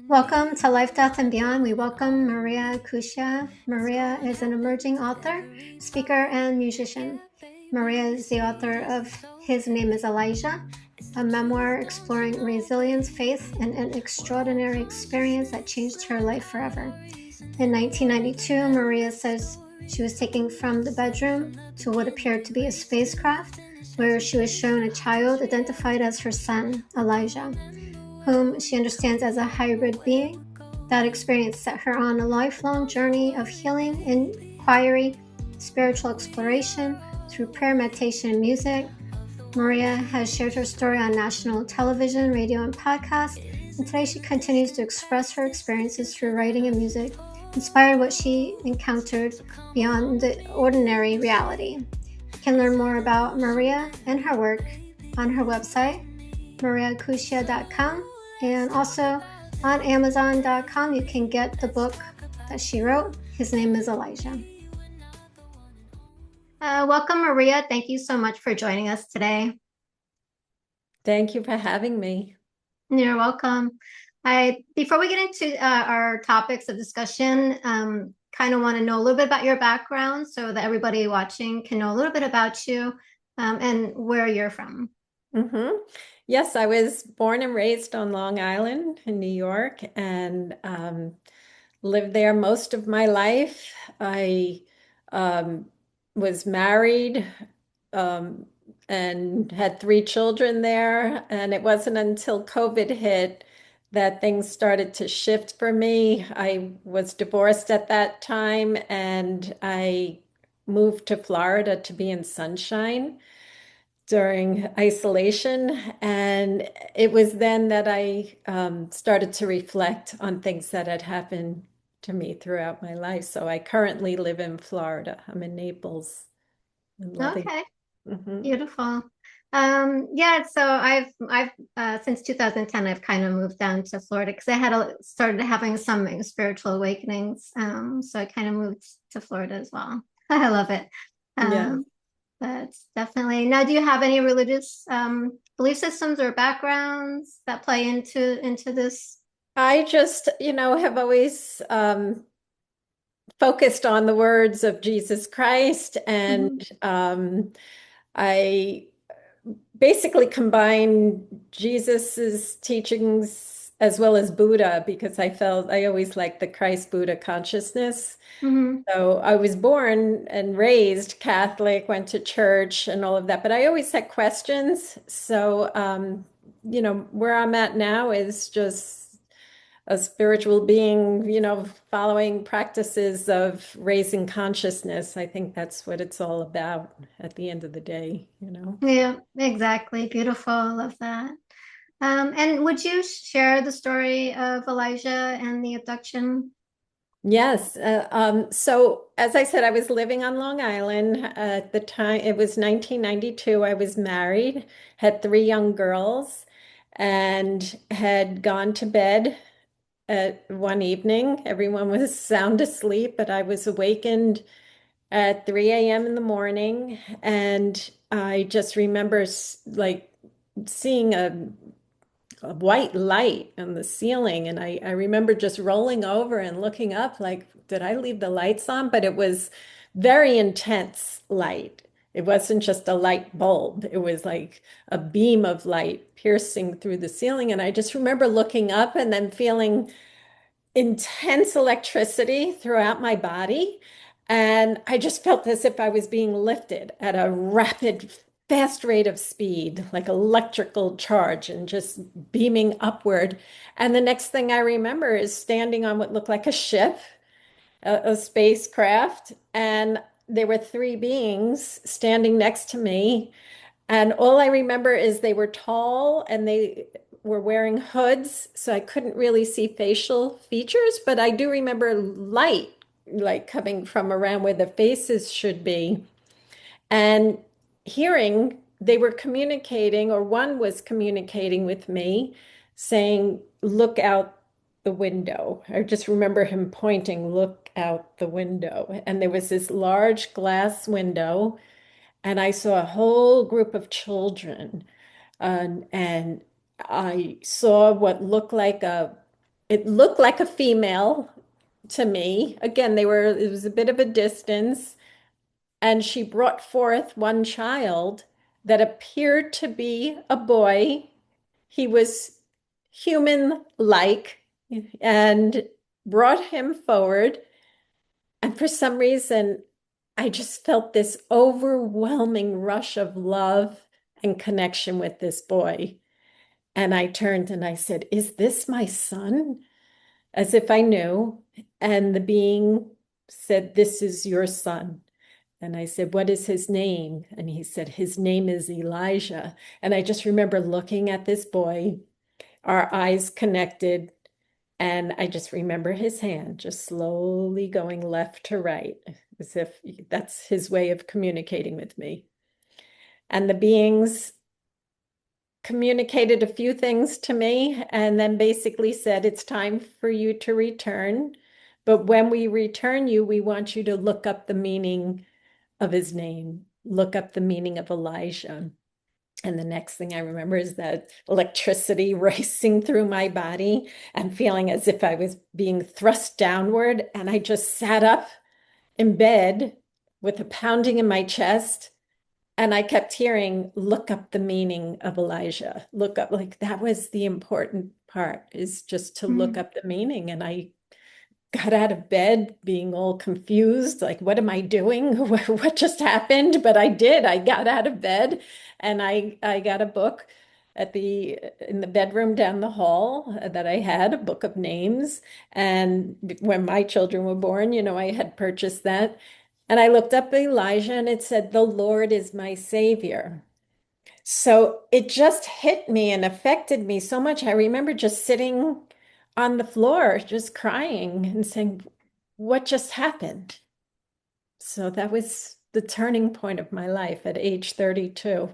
Welcome to Life, Death, and Beyond. We welcome Maria Cuccia. Maria is an emerging author, speaker, and musician. Maria is the author of His Name is Elijah, a memoir exploring resilience, faith, and an extraordinary experience that changed her life forever. In 1992, Maria says she was taken from the bedroom to what appeared to be a spacecraft, where she was shown a child identified as her son, Elijah, whom she understands as a hybrid being. That experience set her on a lifelong journey of healing, inquiry, spiritual exploration through prayer, meditation, and music. Maria has shared her story on national television, radio, and podcast, and today she continues to express her experiences through writing and music, inspired what she encountered beyond the ordinary reality. You can learn more about Maria and her work on her website, mariacuccia.com, and also on amazon.com you can get the book that she wrote. His Name is Elijah. Welcome, Maria. Thank you so much for joining us today. Thank you for having me. You're welcome. Before we get into our topics of discussion, kind of want to know a little bit about your background so that everybody watching can know a little bit about you and where you're from. Yes, I was born and raised on Long Island in New York and lived there most of my life. I was married and had 3 children there, and it wasn't until COVID hit that things started to shift for me. I was divorced at that time, and I moved to Florida to be in sunshine during isolation. And it was then that I started to reflect on things that had happened to me throughout my life. So I currently live in Florida. I'm in Naples. Okay, beautiful. Yeah, so I've since 2010 I've kind of moved down to Florida because I had started having some spiritual awakenings. So I kind of moved to Florida as well. I love it. Yeah. That's definitely. Now, do you have any religious belief systems or backgrounds that play into this? I just, have always focused on the words of Jesus Christ, and Mhm. I basically combine Jesus's teachings as well as Buddha because I felt I always liked the Christ Buddha consciousness. Mhm. So I was born and raised Catholic, went to church and all of that, but I always had questions. So, where I'm at now is just a spiritual being, following practices of raising consciousness. I think that's what it's all about at the end of the day. Yeah, exactly. Beautiful. I love that. And would you share the story of Elijah and the abduction? Yes. So as I said, I was living on Long Island at the time. It was 1992. I was married, had 3 young girls, and had gone to bed at one evening. Everyone was sound asleep, but I was awakened at 3 a.m. in the morning, and I just remember like seeing a white light on the ceiling. And I remember just rolling over and looking up, like, did I leave the lights on? But it was very intense light. It wasn't just a light bulb. It was like a beam of light piercing through the ceiling. And I just remember looking up and then feeling intense electricity throughout my body. And I just felt as if I was being lifted at a rapid, fast rate of speed, like electrical charge, and just beaming upward. And the next thing I remember is standing on what looked like a ship, a spacecraft, and there were 3 beings standing next to me. And all I remember is they were tall and they were wearing hoods, so I couldn't really see facial features, but I do remember light, like coming from around where the faces should be. And hearing they were communicating, or one was communicating with me, saying, "Look out the window." I just remember him pointing, "Look out the window." And there was this large glass window, and I saw a whole group of children. And I saw what looked like it looked like a female to me. Again, it was a bit of a distance, and she brought forth one child that appeared to be a boy. He was human-like and brought him forward. And for some reason, I just felt this overwhelming rush of love and connection with this boy. And I turned and I said, "Is this my son?" As if I knew. And the being said, "This is your son." And I said, "What is his name?" And he said, "His name is Elijah." And I just remember looking at this boy, our eyes connected, and I just remember his hand just slowly going left to right, as if that's his way of communicating with me. And the beings communicated a few things to me and then basically said, "It's time for you to return. But when we return you, we want you to look up the meaning of his name, look up the meaning of Elijah." And the next thing I remember is that electricity racing through my body and feeling as if I was being thrust downward. And I just sat up in bed with a pounding in my chest. And I kept hearing, "Look up the meaning of Elijah. Look up," like that was the important part, is just to look Mm. up the meaning. And I got out of bed being all confused, like, what am I doing? What just happened? But I did. I got out of bed and I got a book at the in the bedroom down the hall that I had, a book of names. And when my children were born, I had purchased that. And I looked up Elijah and it said, "The Lord is my Savior." So it just hit me and affected me so much. I remember just sitting on the floor, just crying and saying, "What just happened?" So that was the turning point of my life at age 32.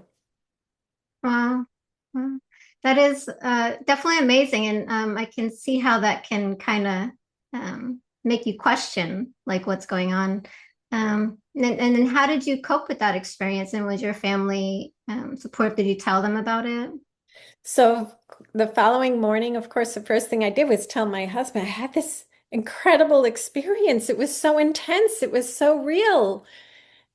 Wow. Wow. That is definitely amazing. And I can see how that can kind of make you question like what's going on. And then how did you cope with that experience? And was your family supportive? Did you tell them about it? So the following morning, of course, the first thing I did was tell my husband I had this incredible experience. It was so intense. It was so real.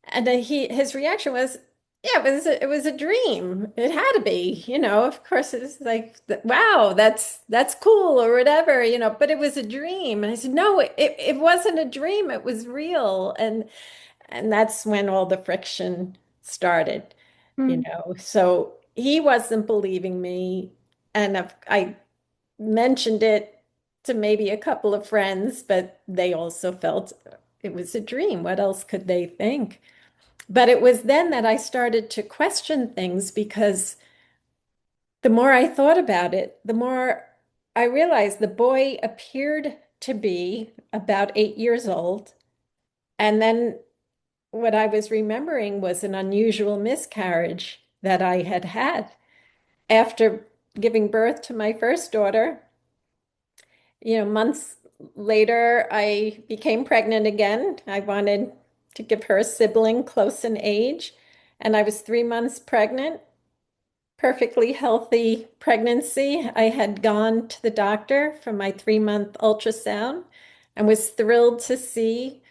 And then his reaction was, "Yeah, it was a dream. It had to be, Of course, it's like, wow, that's cool or whatever, But it was a dream." And I said, "No, it wasn't a dream. It was real." And that's when all the friction started. Mm. So he wasn't believing me, and I mentioned it to maybe a couple of friends, but they also felt it was a dream. What else could they think? But it was then that I started to question things because the more I thought about it, the more I realized the boy appeared to be about 8 years old. And then what I was remembering was an unusual miscarriage that I had had after giving birth to my first daughter. Months later, I became pregnant again. I wanted to give her a sibling close in age, and I was 3 months pregnant, perfectly healthy pregnancy. I had gone to the doctor for my 3-month ultrasound and was thrilled to see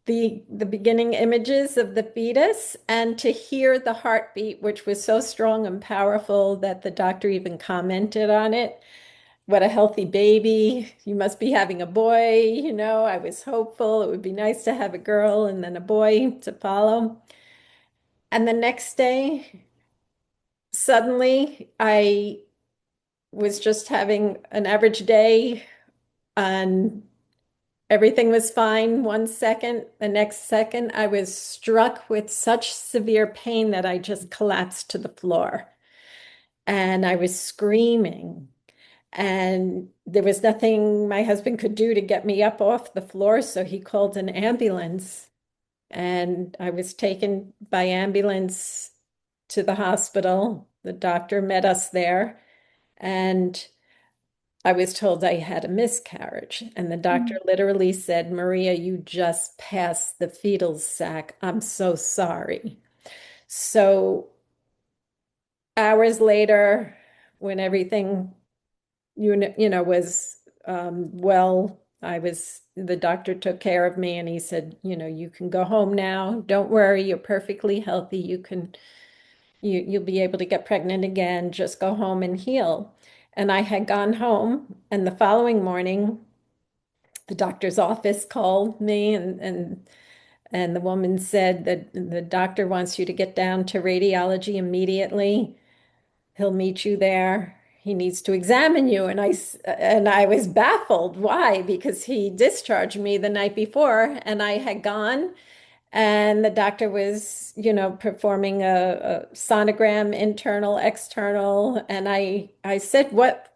the beginning images of the fetus and to hear the heartbeat, which was so strong and powerful that the doctor even commented on it. "What a healthy baby. You must be having a boy." I was hopeful it would be nice to have a girl and then a boy to follow. And the next day, suddenly, I was just having an average day and everything was fine 1 second. The next second, I was struck with such severe pain that I just collapsed to the floor. And I was screaming. And there was nothing my husband could do to get me up off the floor, so he called an ambulance. And I was taken by ambulance to the hospital. The doctor met us there, and I was told I had a miscarriage. And the doctor Mm. literally said, "Maria, you just passed the fetal sac. I'm so sorry." So hours later, when everything was well, the doctor took care of me and he said, you can go home now. Don't worry, you're perfectly healthy. You'll be able to get pregnant again. Just go home and heal. And I had gone home, and the following morning, the doctor's office called me and the woman said that the doctor wants you to get down to radiology immediately. He'll meet you there. He needs to examine you. And I was baffled. Why? Because he discharged me the night before and I had gone and the doctor was, performing a sonogram, internal, external. And I said, what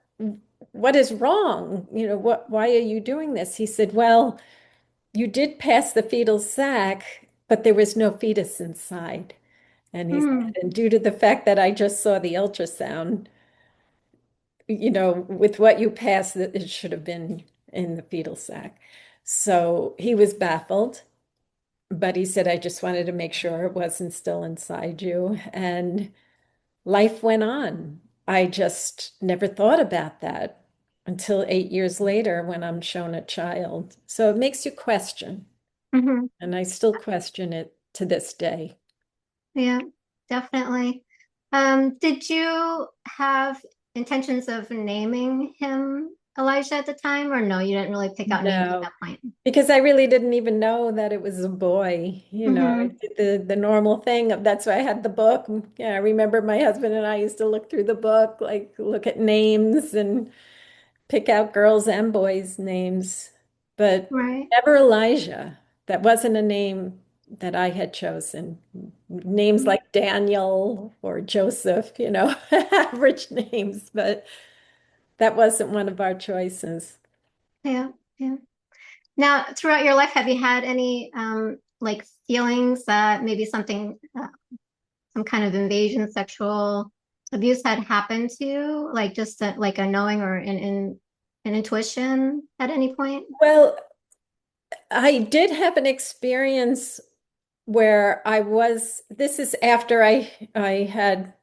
is wrong? Why are you doing this? He said, well, you did pass the fetal sac, but there was no fetus inside. And he said, Mm, and due to the fact that I just saw the ultrasound, with what you passed, that it should have been in the fetal sac. So he was baffled, but he said, I just wanted to make sure it wasn't still inside you. And life went on. I just never thought about that until 8 years later when I'm shown a child. So it makes you question. hmm. And I still question it to this day. Yeah, definitely. Did you have intentions of naming him Elijah at the time, or no, you didn't really pick out names at No, that point? because I really didn't even know that it was a boy. I Hmm. did the normal thing of that's why I had the book. Yeah, I remember my husband and I used to look through the book, like look at names and pick out girls' and boys' names, but Right. never Elijah. That wasn't a name that I had chosen. Names Mm. like Daniel or Joseph, average names, but that wasn't one of our choices. Yeah, yeah. Now, throughout your life, have you had any like feelings that maybe something, some kind of invasion, sexual abuse had happened to you, like just like a knowing or an intuition at any point? Well, I did have an experience where this is after I had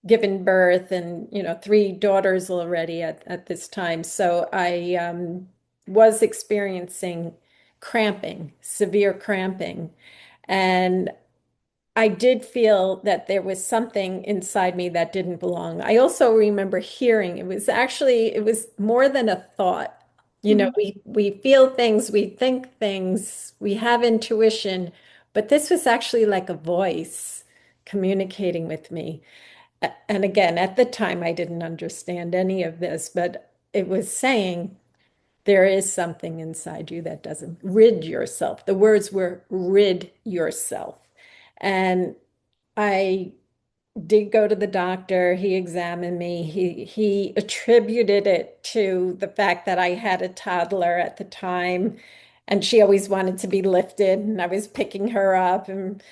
given birth and, three daughters already at this time. So I was experiencing cramping, severe cramping. And I did feel that there was something inside me that didn't belong. I also remember hearing it was more than a thought. Mhm. We feel things, we think things, we have intuition, but this was actually like a voice communicating with me. And again, at the time, I didn't understand any of this, but it was saying there is something inside you that doesn't rid yourself. The words were rid yourself. And I did go to the doctor. He examined me. He attributed it to the fact that I had a toddler at the time, and she always wanted to be lifted, and I was picking her up and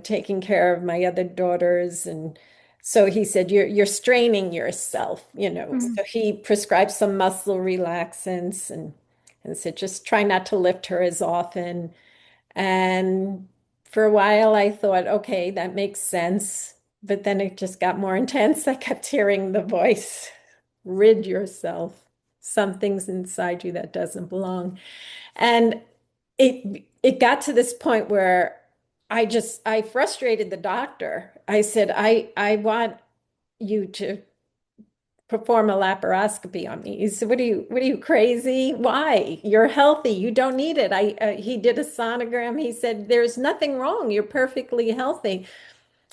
taking care of my other daughters. And so he said, you're straining yourself. Mhm. So he prescribed some muscle relaxants and said, just try not to lift her as often. And for a while, I thought, okay, that makes sense. But then it just got more intense. I kept hearing the voice, rid yourself. Something's inside you that doesn't belong. And it got to this point where I frustrated the doctor. I said, I want you to perform a laparoscopy on me. He said, what are you crazy? Why? You're healthy. You don't need it. He did a sonogram. He said, there's nothing wrong. You're perfectly healthy.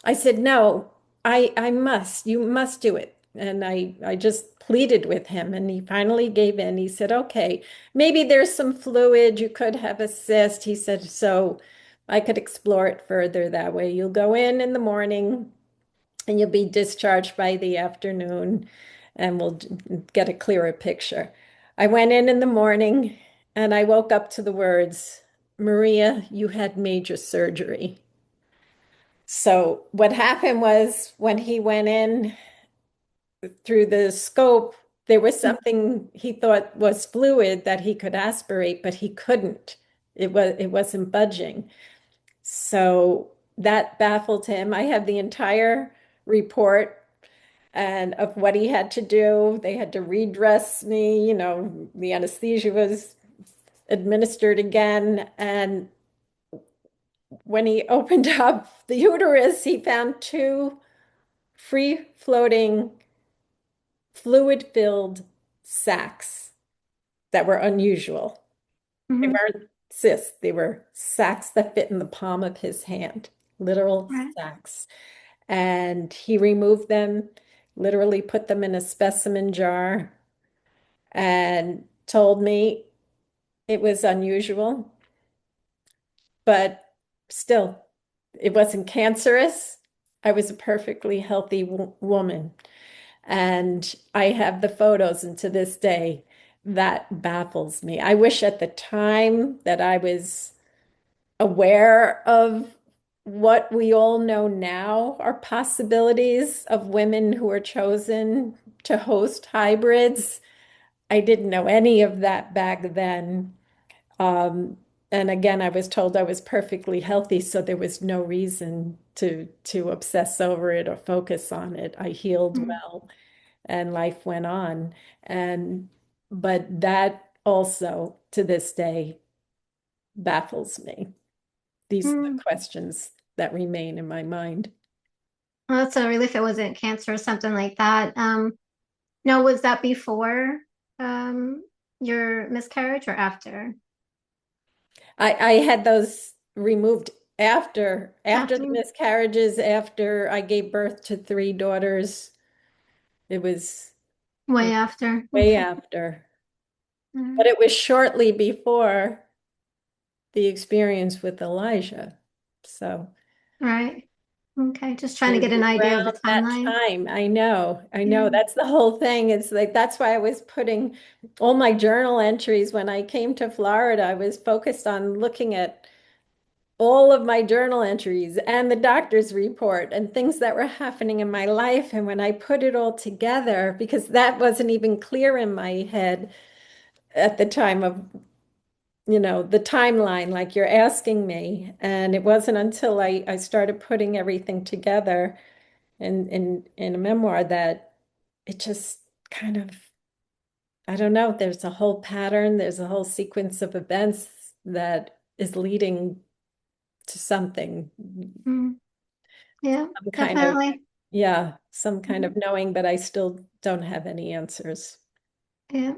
I said, no, you must do it. And I just pleaded with him and he finally gave in. He said, okay, maybe there's some fluid. You could have a cyst. He said, so I could explore it further that way. You'll go in the morning and you'll be discharged by the afternoon and we'll get a clearer picture. I went in the morning and I woke up to the words, Maria, you had major surgery. So what happened was when he went in through the scope, there was something he thought was fluid that he could aspirate, but he couldn't. It wasn't budging. So that baffled him. I have the entire report. and of what he had to do. They had to redress me, the anesthesia was administered again. And when he opened up the uterus, he found two free floating, fluid filled sacs that were unusual. They Hmm. weren't cysts, they were sacs that fit in the palm of his hand, literal Right. sacs. And he removed them, literally put them in a specimen jar, and told me it was unusual, but still, it wasn't cancerous. I was a perfectly healthy woman. And I have the photos, and to this day, that baffles me. I wish at the time that I was aware of what we all know now are possibilities of women who are chosen to host hybrids. I didn't know any of that back then. Um, and again, I was told I was perfectly healthy, so there was no reason to obsess over it or focus on it. I healed Mm. well and life went on. And but that also to this day baffles me. These are Mm. the questions that remain in my mind. Well, that's a relief it wasn't cancer or something like that. No, was that before um, your miscarriage or after? I had those removed after the After? miscarriages, after I gave birth to three daughters. It was Way after. way Okay. after. But Mm. it was shortly before the experience with Elijah. So Right. Okay. Just trying it to was get an idea of the around that timeline. time. I know, I know. Yeah. That's the whole thing. It's like that's why I was putting all my journal entries when I came to Florida. I was focused on looking at all of my journal entries and the doctor's report and things that were happening in my life. And when I put it all together, because that wasn't even clear in my head at the time of, the timeline, like you're asking me. And it wasn't until I started putting everything together in a memoir that it just kind of, I don't know, there's a whole pattern, there's a whole sequence of events that is leading to something, Mm. Yeah, some kind of, definitely. yeah, some kind Mhm. of knowing, but I still don't have any answers. Yeah.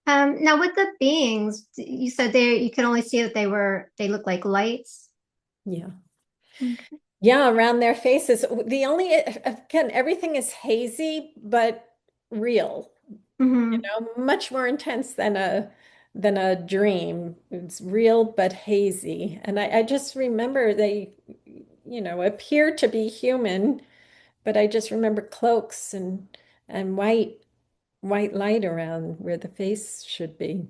Now with the beings, you said you could only see that they look like lights. Yeah. Okay. Yeah, around their faces. The only, again, everything is hazy, but real, Hmm. much more intense than a dream. It's real but hazy. And I just remember they, appear to be human, but I just remember cloaks and white light around where the face should be.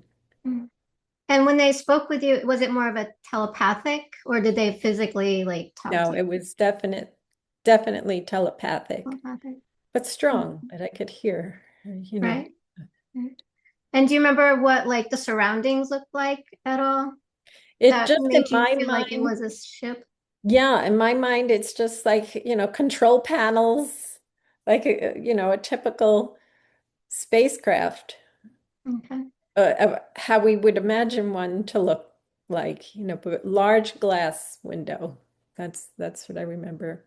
And when they spoke with you, was it more of a telepathic or did they physically like talk No, to you? it was definitely telepathic, Telepathic. but strong Mhm. that I could hear. Right. Right. And do you remember what like the surroundings looked like at all It that just in made you my feel like it mind, was a ship? yeah, in my mind, it's just like, control panels, like a typical spacecraft, Okay. how we would imagine one to look like, but large glass window. That's what I remember.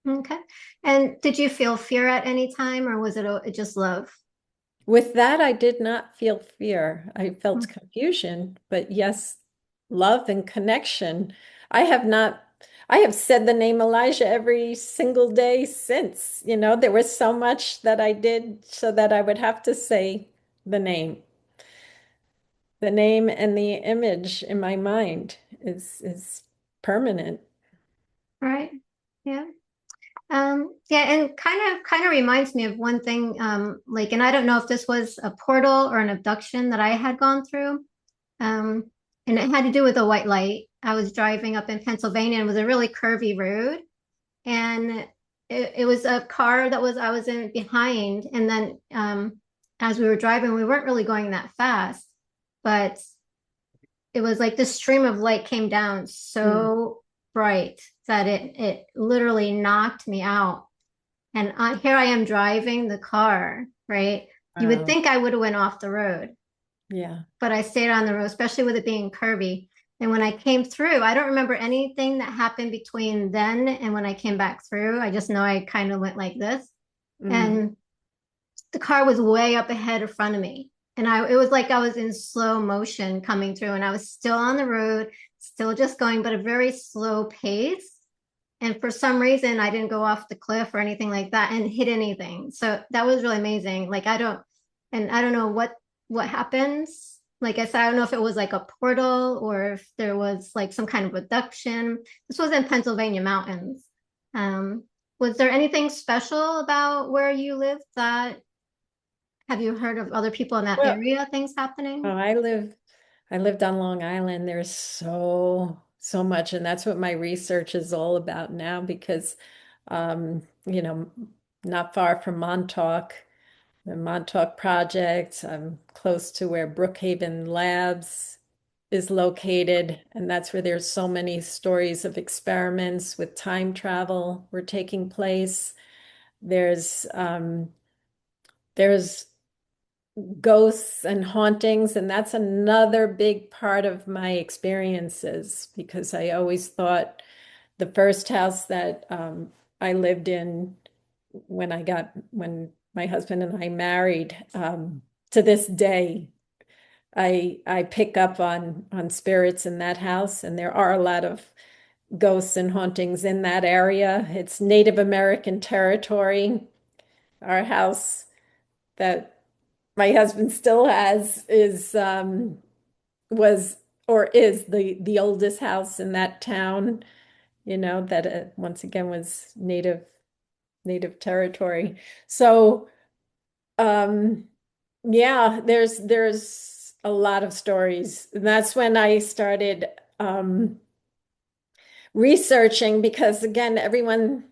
Okay. And did you feel fear at any time or was it just love? With that, I did not feel fear. I felt Mm. confusion, but yes, love and connection. I have not, I have said the name Elijah every single day since. There was so much that I did so that I would have to say the name. The name and the image in my mind is permanent. Right. Yeah. Yeah, and kind of reminds me of one thing, like, and I don't know if this was a portal or an abduction that I had gone through. Um, and it had to do with a white light. I was driving up in Pennsylvania and it was a really curvy road. And it was a car that was I was in behind. And then as we were driving, we weren't really going that fast, but it was like this stream of light came down Mm. so bright that it literally knocked me out. And here I am driving the car, right? You would Wow. think I would have went off the road, Yeah. but I stayed on the road, especially with it being curvy. And when I came through, I don't remember anything that happened between then and when I came back through. I just know I kind of went like this. Mm. And the car was way up ahead in front of me. And it was like I was in slow motion coming through, and I was still on the road, still just going, but a very slow pace. And for some reason, I didn't go off the cliff or anything like that and hit anything. So that was really amazing. And I don't know what happens. Like I said, I don't know if it was like a portal or if there was like some kind of abduction. This was in Pennsylvania mountains. Um, was there anything special about where you live that have you heard of other people in that Well, area, things oh, happening? I lived on Long Island. There's so much, and that's what my research is all about now because you know, not far from Montauk, the Montauk Project, I'm close to where Brookhaven Labs is located, and that's where there's so many stories of experiments with time travel were taking place. There's there's ghosts and hauntings, and that's another big part of my experiences because I always thought the first house that I lived in when my husband and I married, to this day, I pick up on spirits in that house, and there are a lot of ghosts and hauntings in that area. It's Native American territory. Our house that my husband still has is was or is the oldest house in that town, that once again was native territory. So um yeah, there's a lot of stories. And that's when I started researching because again, everyone,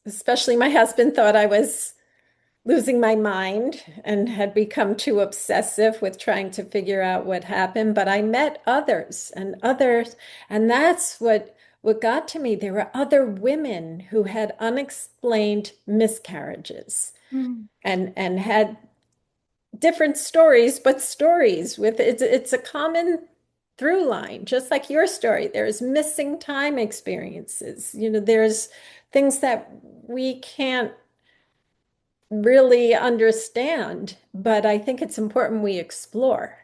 especially my husband, thought I was losing my mind and had become too obsessive with trying to figure out what happened. But I met others, and that's what got to me. There were other women who had unexplained miscarriages Mm. and had different stories, but stories with it's a common through line, just like your story. There's missing time experiences. There's things that we can't really understand, but I think it's important we explore.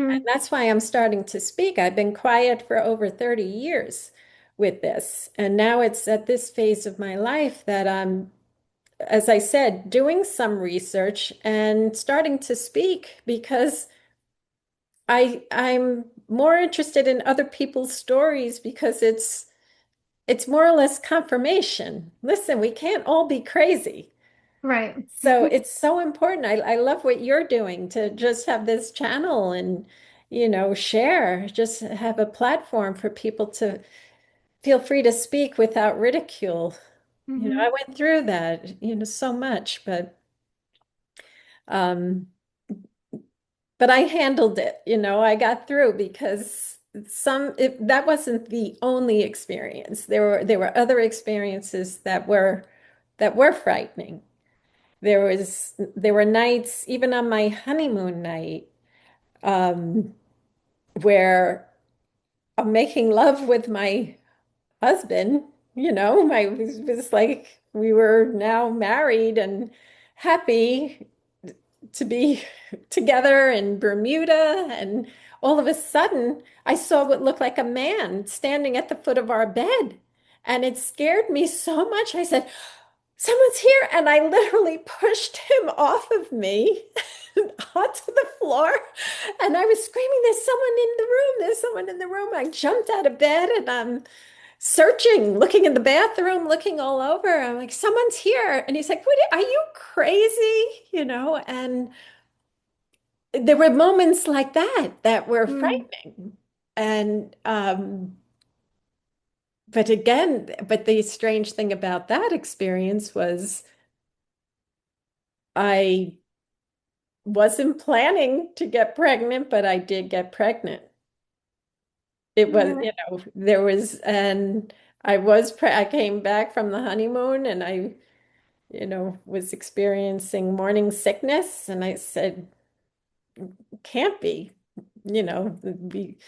And Hmm. that's why I'm starting to speak. I've been quiet for over 30 years with this. And now it's at this phase of my life that I'm, as I said, doing some research and starting to speak because I'm more interested in other people's stories because it's more or less confirmation. Listen, we can't all be crazy. Right. So it's so important. I love what you're doing to just have this channel and, share, just have a platform for people to feel free to speak without ridicule. I Hmm. went through that, so much, um, but I handled it, I got through because that wasn't the only experience. There were other experiences that were frightening. There were nights, even on my honeymoon night, um, where I'm making love with my husband, it was like we were now married and happy to be together in Bermuda. And all of a sudden, I saw what looked like a man standing at the foot of our bed. And it scared me so much. I said, someone's here. And I literally pushed him off of me onto the floor. And I was screaming, there's someone in the room. There's someone in the room. I jumped out of bed and I'm searching, looking in the bathroom, looking all over. I'm like, someone's here. And he's like, what, are you crazy? And there were moments like that were Mm. frightening. And but the strange thing about that experience was I wasn't planning to get pregnant, but I did get pregnant. It was, Yeah. there was, and I came back from the honeymoon and was experiencing morning sickness. And I said, can't be, be,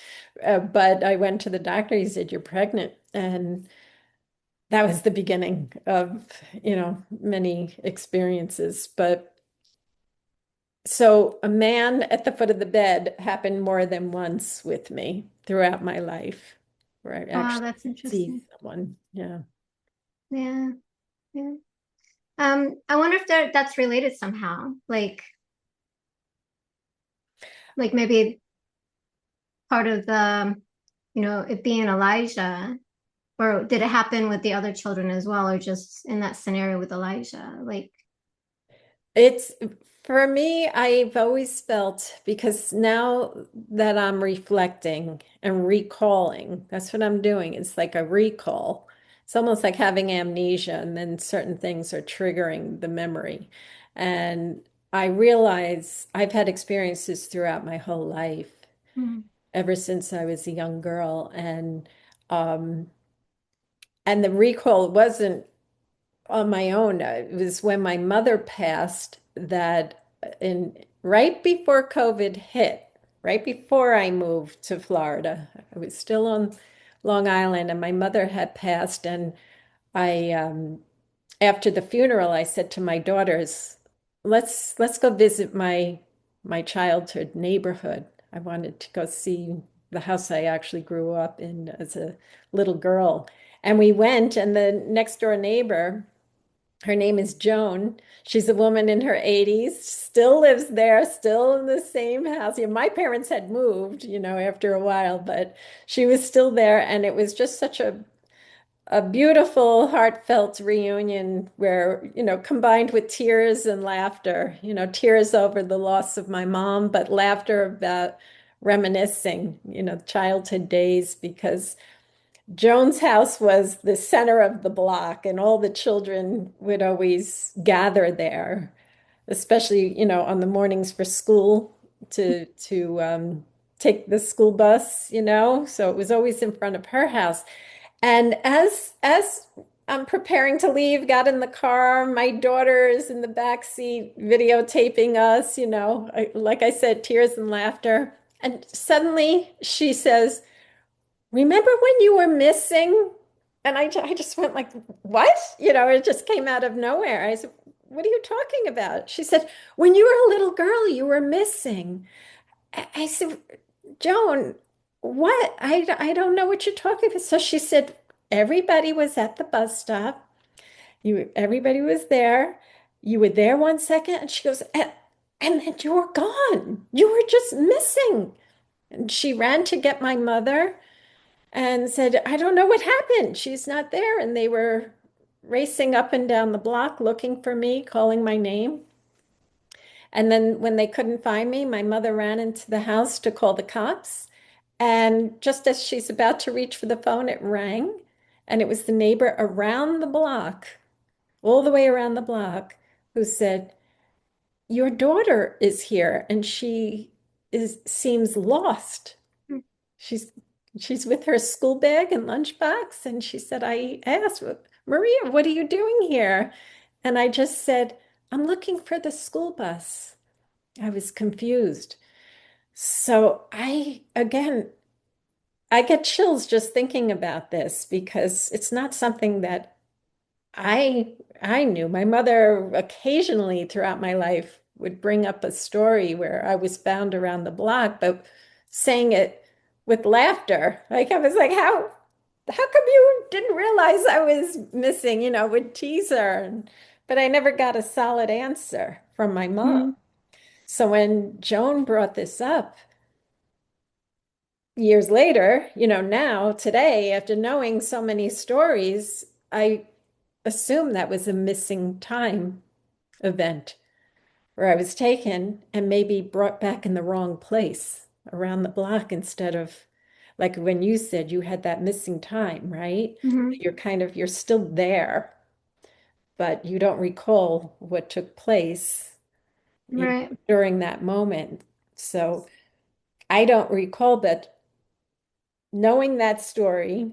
but I went to the doctor. He said, you're pregnant. And that was the beginning of, many experiences. But so a man at the foot of the bed happened more than once with me throughout my life, where I Wow, actually that's see interesting. someone. Yeah. Yeah, yeah. I wonder if that's related somehow. Like maybe part of it being Elijah, or did it happen with the other children as well, or just in that scenario with Elijah? Like, It's for me, I've always felt because now that I'm reflecting and recalling, that's what I'm doing. It's like a recall. It's almost like having amnesia, and then certain things are triggering the memory. And I realize I've had experiences throughout my whole life, mm, ever since I was a young girl. Um, and the recall wasn't on my own. It was when my mother passed that in right before COVID hit, right before I moved to Florida. I was still on Long Island and my mother had passed. And I after the funeral, I said to my daughters, let's go visit my childhood neighborhood. I wanted to go see the house I actually grew up in as a little girl. And we went, and the next door neighbor, her name is Joan. She's a woman in her 80s, still lives there, still in the same house. My parents had moved, after a while, but she was still there. And it was just such a beautiful, heartfelt reunion where, combined with tears and laughter, tears over the loss of my mom, but laughter about reminiscing, childhood days, because Joan's house was the center of the block, and all the children would always gather there, especially, on the mornings for school to take the school bus, So it was always in front of her house. And as I'm preparing to leave, got in the car, my daughter is in the back seat videotaping us, like I said, tears and laughter. And suddenly she says, remember when you were missing? And I just went like, what? It just came out of nowhere. I said, what are you talking about? She said, when you were a little girl, you were missing. I said, Joan, what? I don't know what you're talking about. So she said, everybody was at the bus stop. Everybody was there. You were there 1 second. And she goes, and then you were gone. You were just missing. And she ran to get my mother and said, I don't know what happened. She's not there. And they were racing up and down the block looking for me, calling my name. And then when they couldn't find me, my mother ran into the house to call the cops. And just as she's about to reach for the phone, it rang. And it was the neighbor around the block, all the way around the block, who said, your daughter is here and she seems lost. mm, She's she's with her school bag and lunchbox, and she said, I asked, Maria, what are you doing here? And I just said, I'm looking for the school bus. I was confused. So I get chills just thinking about this because it's not something that I I knew. My mother occasionally throughout my life would bring up a story where I was found around the block, but saying it with laughter. Like I was like, how come you didn't realize I was missing, would tease her. But I never got a solid answer from my mom. mm, So when Joan brought this up years later, now, today, after knowing so many stories, I assume that was a missing time event where I was taken and maybe brought back in the wrong place around the block instead of like when you said you had that missing time, right? mhm. You're still there, but you don't recall what took place, Right. during that moment. So I don't recall, but knowing that story,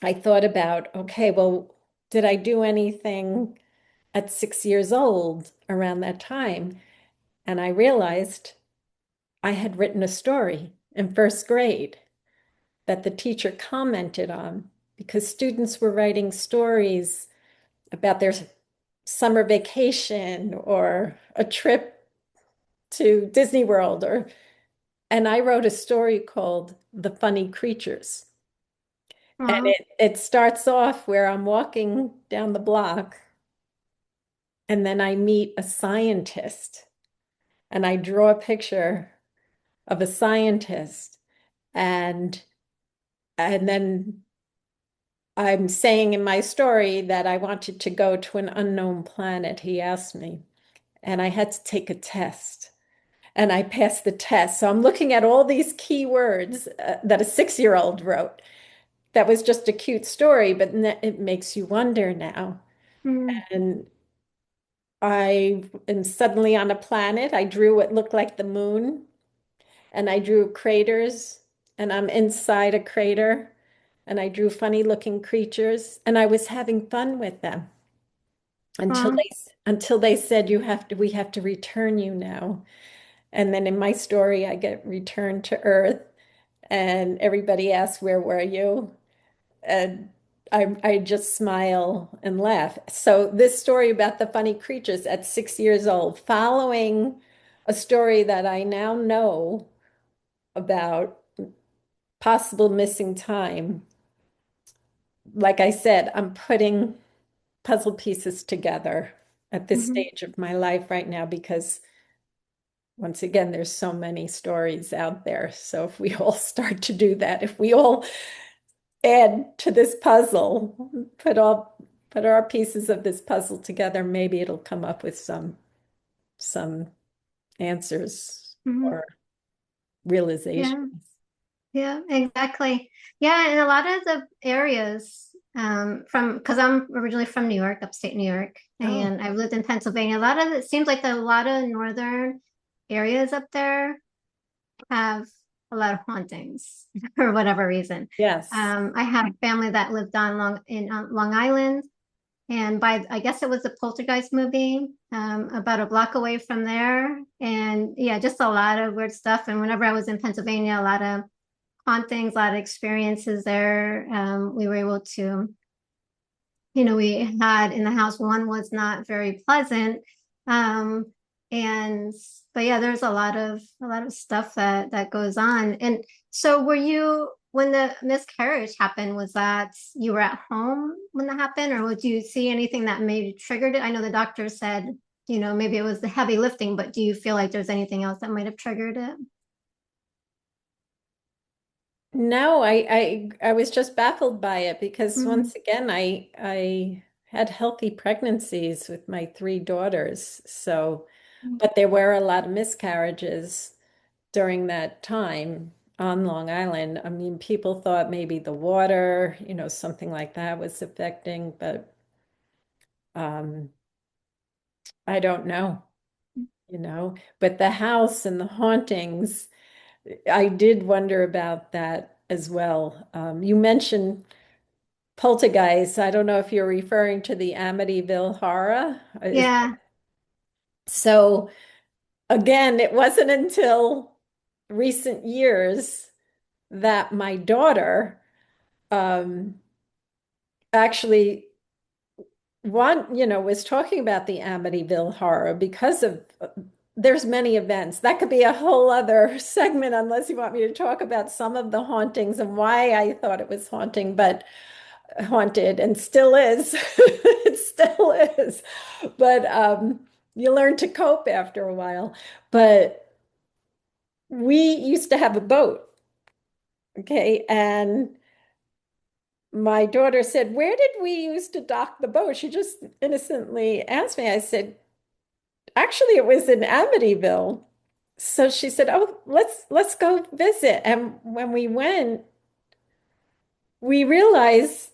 I thought about, okay, well, did I do anything at 6 years old around that time. And I realized I had written a story in first grade that the teacher commented on because students were writing stories about their summer vacation or a trip to Disney World and I wrote a story called The Funny Creatures. And Wow. it starts off where I'm walking down the block and then I meet a scientist and I draw a picture of a scientist and and then I'm saying in my story that I wanted to go to an unknown planet, he asked me, and I had to take a test. And I passed the test. So I'm looking at all these key words that a 6-year-old wrote. That was just a cute story, but it makes you wonder now. Mm, And I am suddenly on a planet. I drew what looked like the moon, and I drew craters, and I'm inside a crater, and I drew funny looking creatures, and I was having fun with them wow. until they said we have to return you now. And then in my story, I get returned to Earth, and everybody asks, "Where were you?" And I just smile and laugh. So this story about the funny creatures at 6 years old, following a story that I now know about possible missing time. Like I said, I'm putting puzzle pieces together at this Hmm. stage of my life right now because once again, there's so many stories out there. So if we all start to do that, if we all add to this puzzle, put our pieces of this puzzle together, maybe it'll come up with some answers Hmm. or realizations. Yeah. Yeah, exactly. Yeah, in a lot of the areas, from because I'm originally from New York, upstate New York, Oh, and I've lived in Pennsylvania. A lot of it seems like a lot of northern areas up there have a lot of hauntings for whatever reason. yes. I have family that lived on Long Island, and by I guess it was a Poltergeist movie, about a block away from there, and yeah, just a lot of weird stuff. And whenever I was in Pennsylvania, a lot of hauntings, a lot of experiences there. We were able to, we had in the house, one was not very pleasant. Um, and but yeah, there's a lot of stuff that goes on. And so were you when the miscarriage happened, was that you were at home when that happened, or would you see anything that maybe triggered it? I know the doctor said, maybe it was the heavy lifting, but do you feel like there's anything else that might have triggered it? No, I was just baffled by it because Mm-hmm. once again, I had healthy pregnancies with my three daughters. So, but there were a lot of miscarriages during that time on Long Island. I mean, people thought maybe the water, something like that was affecting, but um, I don't know. But the house and the hauntings, I did wonder about that as well. You mentioned poltergeist. I don't know if you're referring to the Amityville horror. Yeah. So again, it wasn't until recent years that my daughter um, actually was talking about the Amityville horror because of there's many events. That could be a whole other segment unless you want me to talk about some of the hauntings and why I thought it was but haunted and still is. It still is. But you learn to cope after a while. But we used to have a boat, okay? And my daughter said, "Where did we used to dock the boat?" She just innocently asked me. I said, "Actually, it was in Amityville." So she said, "Oh, let's go visit." And when we went, we realized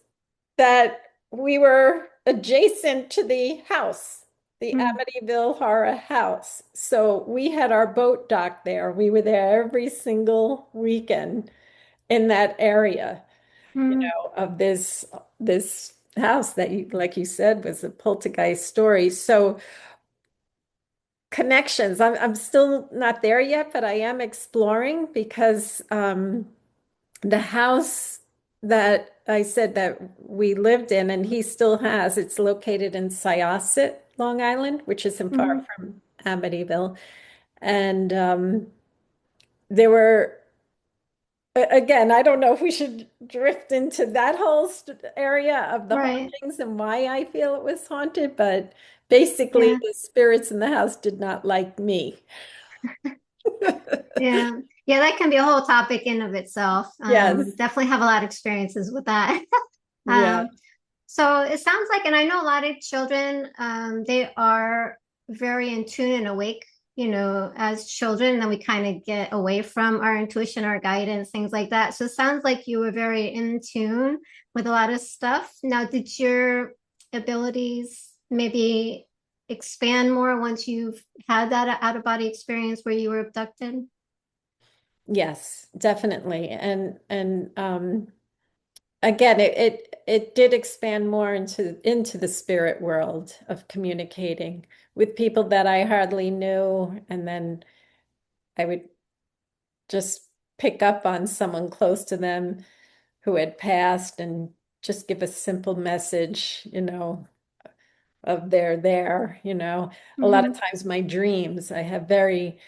that we were adjacent to the house, the Mm, Amityville Horror House. So we had our boat docked there. We were there every single weekend in that area, mm, of this house that you, like you said, was a poltergeist story. So connections, I'm still not there yet, but I am exploring because the house that I said that we lived in and he still has, it's located in Syosset, Long Island, which isn't far Hmm. from Amityville. And there were, again, I don't know if we should drift into that whole area of the Right. hauntings and why I feel it was haunted, but basically Yeah. the spirits in the house did not like me. Yeah. Yeah, that can be a whole topic in of itself. Yes. Definitely have a lot of experiences with that. Yeah. Um, so it sounds like, and I know a lot of children, they are very in tune and awake, as children, and then we kind of get away from our intuition, our guidance, things like that. So it sounds like you were very in tune with a lot of stuff. Now, did your abilities maybe expand more once you've had that out of body experience where you were abducted? Yes, definitely. And again, it did expand more into the spirit world of communicating with people that I hardly knew, and then I would just pick up on someone close to them who had passed and just give a simple message, of they're there, A lot of Hmm. times my dreams, I have very,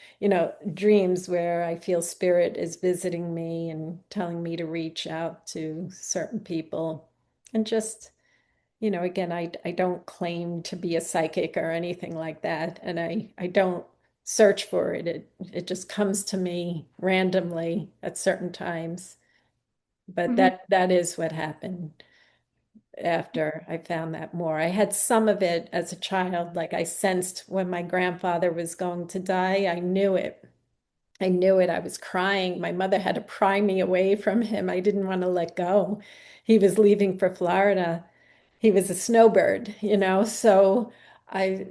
dreams where I feel spirit is visiting me and telling me to reach out to certain people. And just, again, I don't claim to be a psychic or anything like that. And I don't search for it. It just comes to me randomly at certain times. But Hmm. that is what happened after I found that more. I had some of it as a child, like I sensed when my grandfather was going to die. I knew it. I knew it. I was crying. My mother had to pry me away from him. I didn't want to let go. He was leaving for Florida. He was a snowbird, so I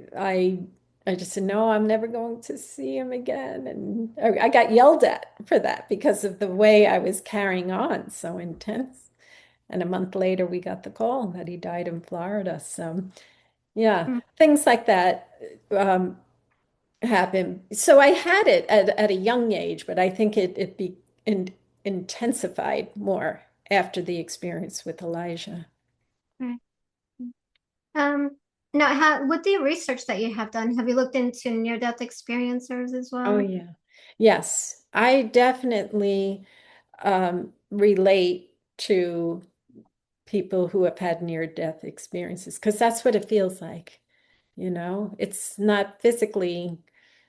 just said, no, I'm never going to see him again. And I got yelled at for that because of the way I was carrying on so intense. And a month later, we got the call that he died in Florida. So, yeah, things like that um, happen. So I had it at a young age, but I think it be in, intensified more after the experience with Elijah. Right. Um, Now, with the research that you have done, have you looked into near-death experiencers as Oh, well? yeah. Yes, I definitely relate to people who have had near-death experiences because that's what it feels like. It's not physically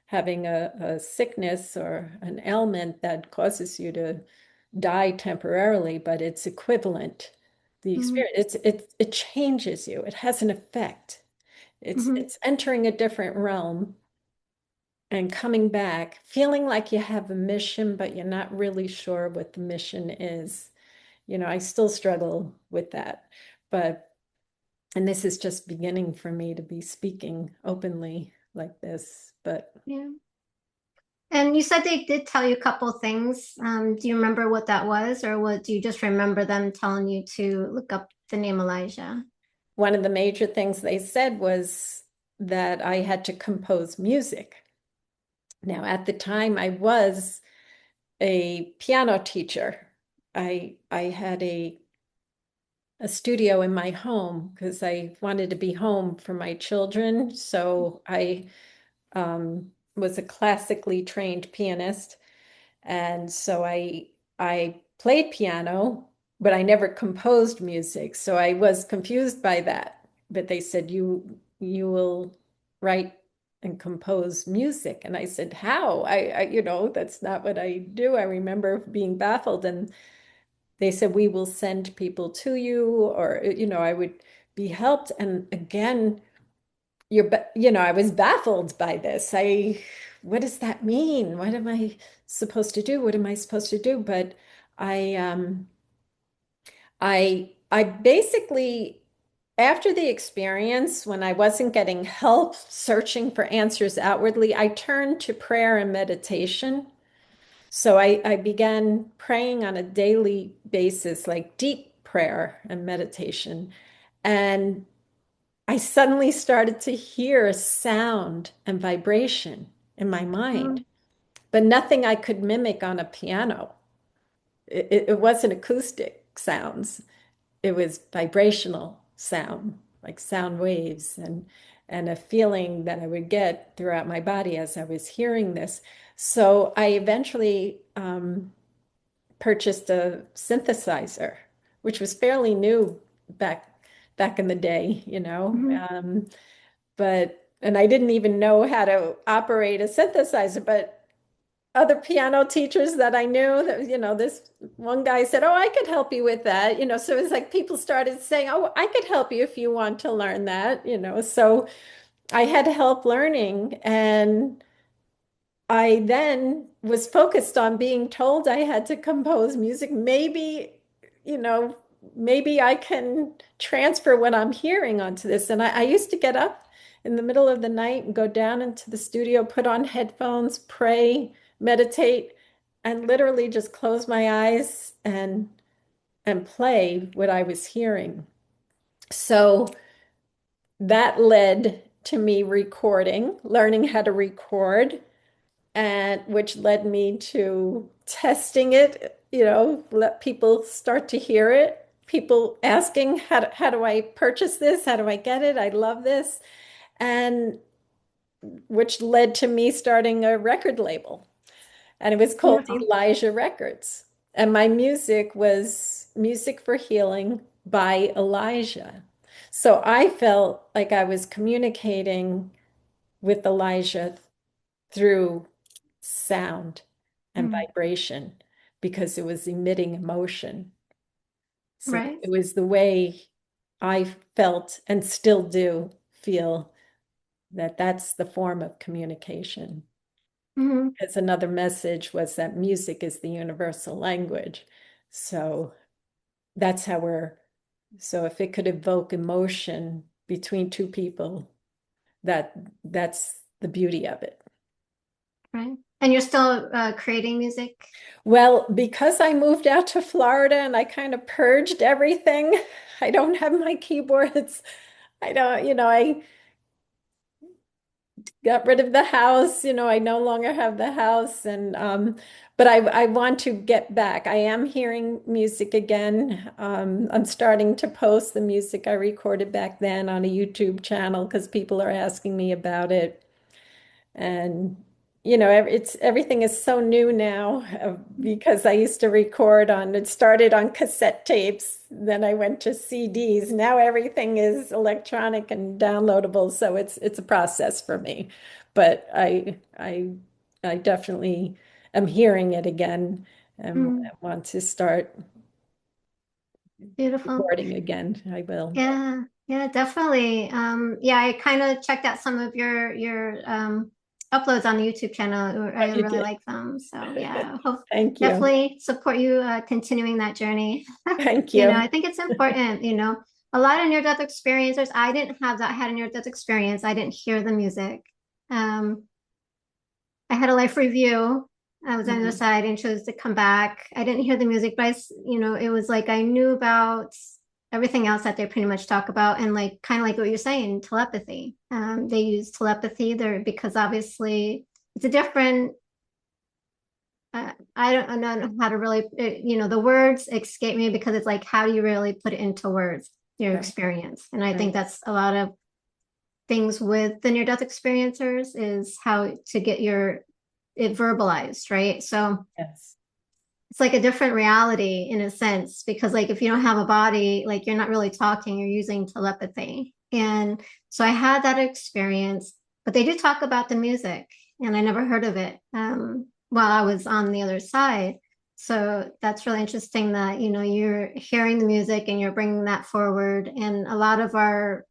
having a sickness or an ailment that causes you to die temporarily, but it's equivalent. The Hmm. experience, it changes you. It has an effect. Hmm. It's entering a different realm and coming back, feeling like you have a mission, but you're not really sure what the mission is. I still struggle with that, but and this is just beginning for me to be speaking openly like this, but Yeah. And you said they did tell you a couple things. Do you remember what that was, or what do you just remember them telling you to look up the name Elijah? one of the major things they said was that I had to compose music. Now, at the time, I was a piano teacher. I had a studio in my home because I wanted to be home for my children. So I was a classically trained pianist. And so I played piano, but I never composed music. So I was confused by that. But they said you will write and compose music. And I said, how? That's not what I do. I remember being baffled. And they said, we will send people to you, or, I would be helped. And again, I was baffled by this. What does that mean? What am I supposed to do? What am I supposed to do? But I, I basically, after the experience, when I wasn't getting help searching for answers outwardly, I turned to prayer and meditation. So I began praying on a daily basis, like deep prayer and meditation. And I suddenly started to hear sound and vibration in my mind, Mm, but nothing I could mimic on a piano. It wasn't acoustic sounds. It was vibrational sound, like sound waves and a feeling that I would get throughout my body as I was hearing this. So I eventually purchased a synthesizer, which was fairly new back in the day, you know. mhm. But and I didn't even know how to operate a synthesizer, but other piano teachers that I knew that, this one guy said, "Oh, I could help you with that." So it's like people started saying, "Oh, I could help you if you want to learn that." So I had help learning, and I then was focused on being told I had to compose music. You know, maybe I can transfer what I'm hearing onto this. And I used to get up in the middle of the night and go down into the studio, put on headphones, pray, meditate, and literally just close my eyes and play what I was hearing. So that led to me recording, learning how to record, and which led me to testing it, let people start to hear it. People asking, how do I purchase this? How do I get it? I love this. And which led to me starting a record label. And it was called Beautiful. Elijah Records. And my music was Music for Healing by Elijah. So I felt like I was communicating with Elijah through sound and Mm, vibration because it was emitting emotion. So right. it was the way I felt and still do feel that that's the form of communication. Mhm. As another message was that music is the universal language. So that's how so if it could evoke emotion between two people, that's the beauty of it. Right. And you're still creating music? Well, because I moved out to Florida and I kind of purged everything, I don't have my keyboards. I don't, I got rid of the house, I no longer have the house and but I want to get back. I am hearing music again. I'm starting to post the music I recorded back then on a YouTube channel because people are asking me about it. And it's everything is so new now because I used to record it started on cassette tapes, then I went to CDs. Now everything is electronic and downloadable, so it's a process for me. But I definitely am hearing it again and Mm, want to start beautiful. recording again. I will. Yeah, yeah, definitely. Yeah, I kind of checked out some of your uploads on the YouTube channel. Oh, I you really did. like them. So yeah, hope Thank you. definitely support you continuing that journey. Thank you. I think it's important, a lot of near-death experiencers, I didn't have that. I had a near-death experience. I didn't hear the music. Um, I had a life review. I was on the other Mhm. side and chose to come back. I didn't hear the music, but it was like I knew about everything else that they pretty much talk about, and like kind of like what you're saying, telepathy. They use telepathy there because obviously it's a different. I don't know how to really, the words escape me because it's like, how do you really put it into words, your Right, experience? And I think right. that's a lot of things with the near death experiencers is how to get it verbalized, right? So Yes. it's like a different reality in a sense because like if you don't have a body, like you're not really talking, you're using telepathy. And so I had that experience, but they do talk about the music and I never heard of it while I was on the other side. So that's really interesting that, you're hearing the music and you're bringing that forward. And a lot of our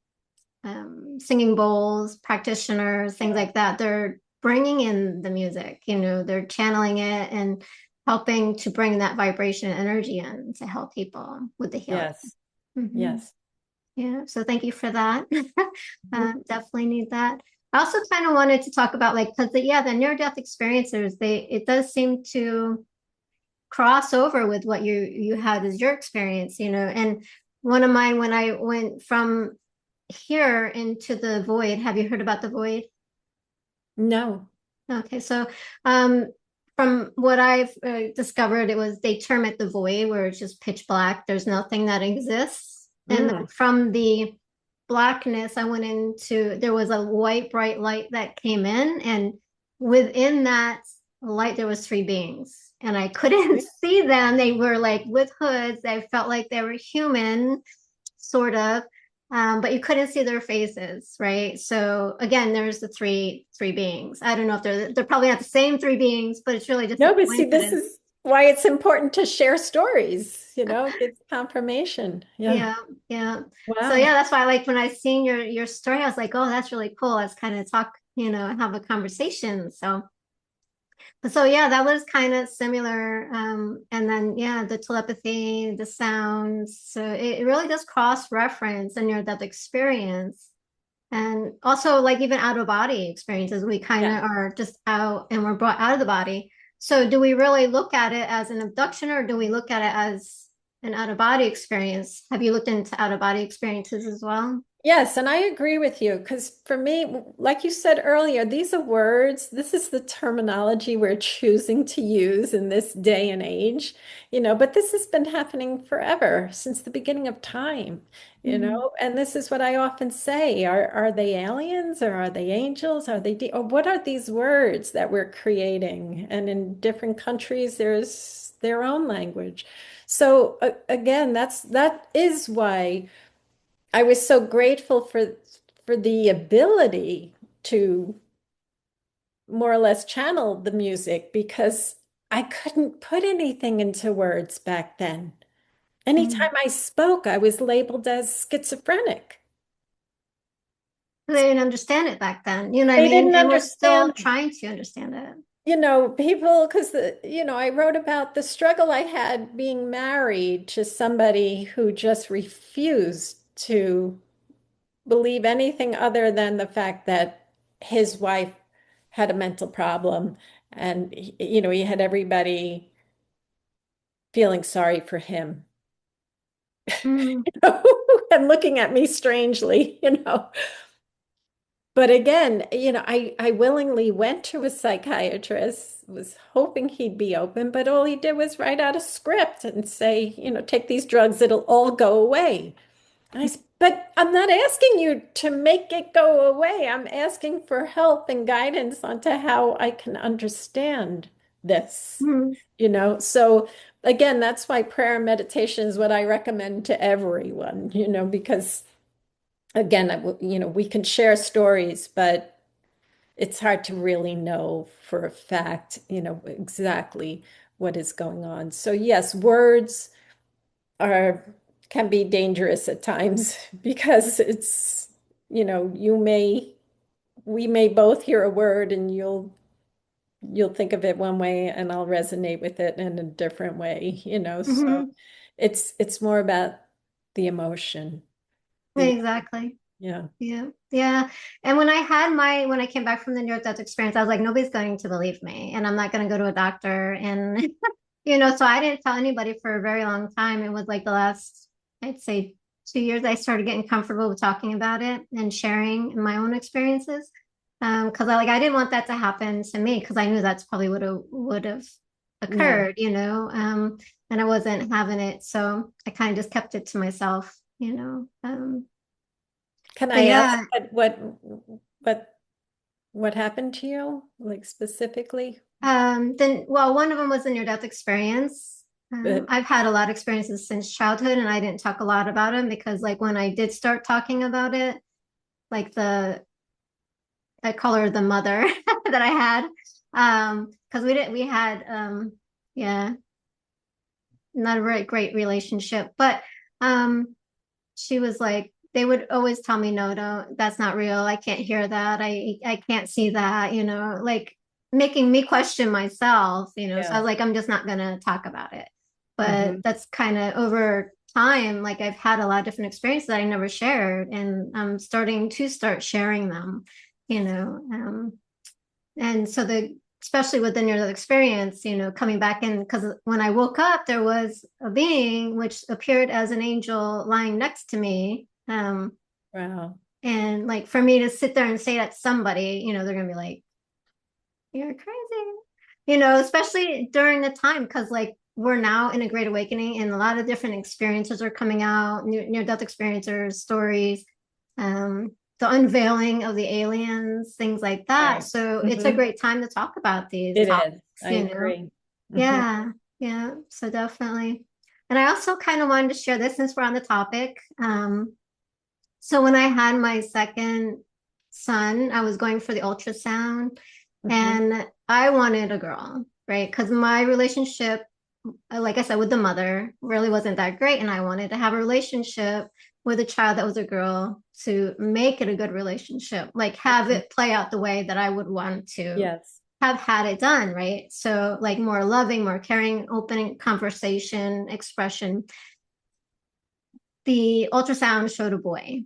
singing bowls, practitioners, things like that. They're bringing in the music, they're channeling it and helping to bring that vibration and energy in to help people with the healing. Yes. Hmm. Yes. Yeah, so thank you for that. Mhm. Definitely need that. I also kind of wanted to talk about like because the near-death experiencers, it does seem to cross over with what you had as your experience, and one of mine when I went from here into the void. Have you heard about the void? No. Okay, so um, from what I've discovered, it was they term it the void, where it's just pitch black. There's nothing that exists. And then Mm. from the blackness, I went into there was a white, bright light that came in, and within that light, there was three beings, and I couldn't see them. They were like with hoods. I felt like they were human, sort of, but you couldn't see their faces, right? So again, there's the three beings. I don't know if they're probably not the same three beings, but it's really just a No, but see, this coincidence. is why it's important to share stories, it's confirmation. Yeah. Yeah, yeah. So Wow. yeah, that's why I like when I seen your story, I was like, oh, that's really cool. Let's kind of talk, have a conversation. So yeah, that was kind of similar. And then yeah, the telepathy, the sounds. So it really does cross-reference in your that experience. And also, like even out of body experiences, we kind Yeah. of are just out and we're brought out of the body. So, do we really look at it as an abduction or do we look at it as an out of body experience? Have you looked into out of body experiences as well? Yes, and I agree with you because for me, like you said earlier, these are words. This is the terminology we're choosing to use in this day and age, but this has been happening forever since the beginning of time, Mhm. and this is what I often say. Are they aliens or are they angels? Are they or what are these words that we're creating? And in different countries, there's their own language. So again, that is why. I was so grateful for the ability to more or less channel the music because I couldn't put anything into words back then. Mhm. Anytime I spoke, I was labeled as schizophrenic. They didn't understand it back then. You know what I They mean? didn't And we're still understand, trying to understand it. people, because I wrote about the struggle I had being married to somebody who just refused to believe anything other than the fact that his wife had a mental problem and he had everybody feeling sorry for him Mhm. and looking at me strangely. But again, I willingly went to a psychiatrist, was hoping he'd be open, but all he did was write out a script and say, take these drugs, it'll all go away. But I'm not asking you to make it go away. I'm asking for help and guidance onto how I can understand this, Mhm. So again, that's why prayer and meditation is what I recommend to everyone, because again, we can share stories, but it's hard to really know for a fact, exactly what is going on. So yes, words are can be dangerous at times because it's, you may we may both hear a word and you'll think of it one way and I'll resonate with it in a different way. So Mhm. it's more about the emotion. The Exactly. yeah. Yeah, yeah. And when I came back from the near-death experience, I was like, nobody's going to believe me, and I'm not going to go to a doctor. And so I didn't tell anybody for a very long time. It was like the last, I'd say, 2 years, I started getting comfortable with talking about it and sharing my own experiences. Because I didn't want that to happen to me, because I knew that's probably would have No. occurred. And I wasn't having it, so I kind of just kept it to myself. Can But I ask yeah, what what happened to you, like specifically? then, well, one of them was a near-death experience. But I've had a lot of experiences since childhood, and I didn't talk a lot about them because, like, when I did start talking about it, like I call her the mother that I had, because we had, yeah, not a very great relationship, but um, she was like, they would always tell me, no, don't, that's not real. I can't hear that. I can't see that, like making me question myself. So I yeah. was like, I'm just not gonna talk about it. But Hmm. that's kind of over time, like I've had a lot of different experiences that I never shared, and I'm starting to start sharing them. And so the especially with the near-death experience, coming back in, because when I woke up, there was a being which appeared as an angel lying next to me. Wow. And like for me to sit there and say that to somebody, they're gonna be like, "You're crazy," especially during the time, because like we're now in a great awakening, and a lot of different experiences are coming out, near-death experiences, stories, the unveiling of the aliens, things like that. Right. So it's a Hmm. great time to talk about these It topics, is. I agree. Hmm. Yeah, yeah. So definitely. And I also kind of wanted to share this since we're on the topic. So when I had my second son, I was going for the ultrasound Hmm. and I wanted a girl, right? Because my relationship, like I said, with the mother really wasn't that great. And I wanted to have a relationship with a child that was a girl to make it a good relationship, like have it play out the way that I would want to Yes. have had it done, right? So, like more loving, more caring, open conversation, expression. The ultrasound showed a boy.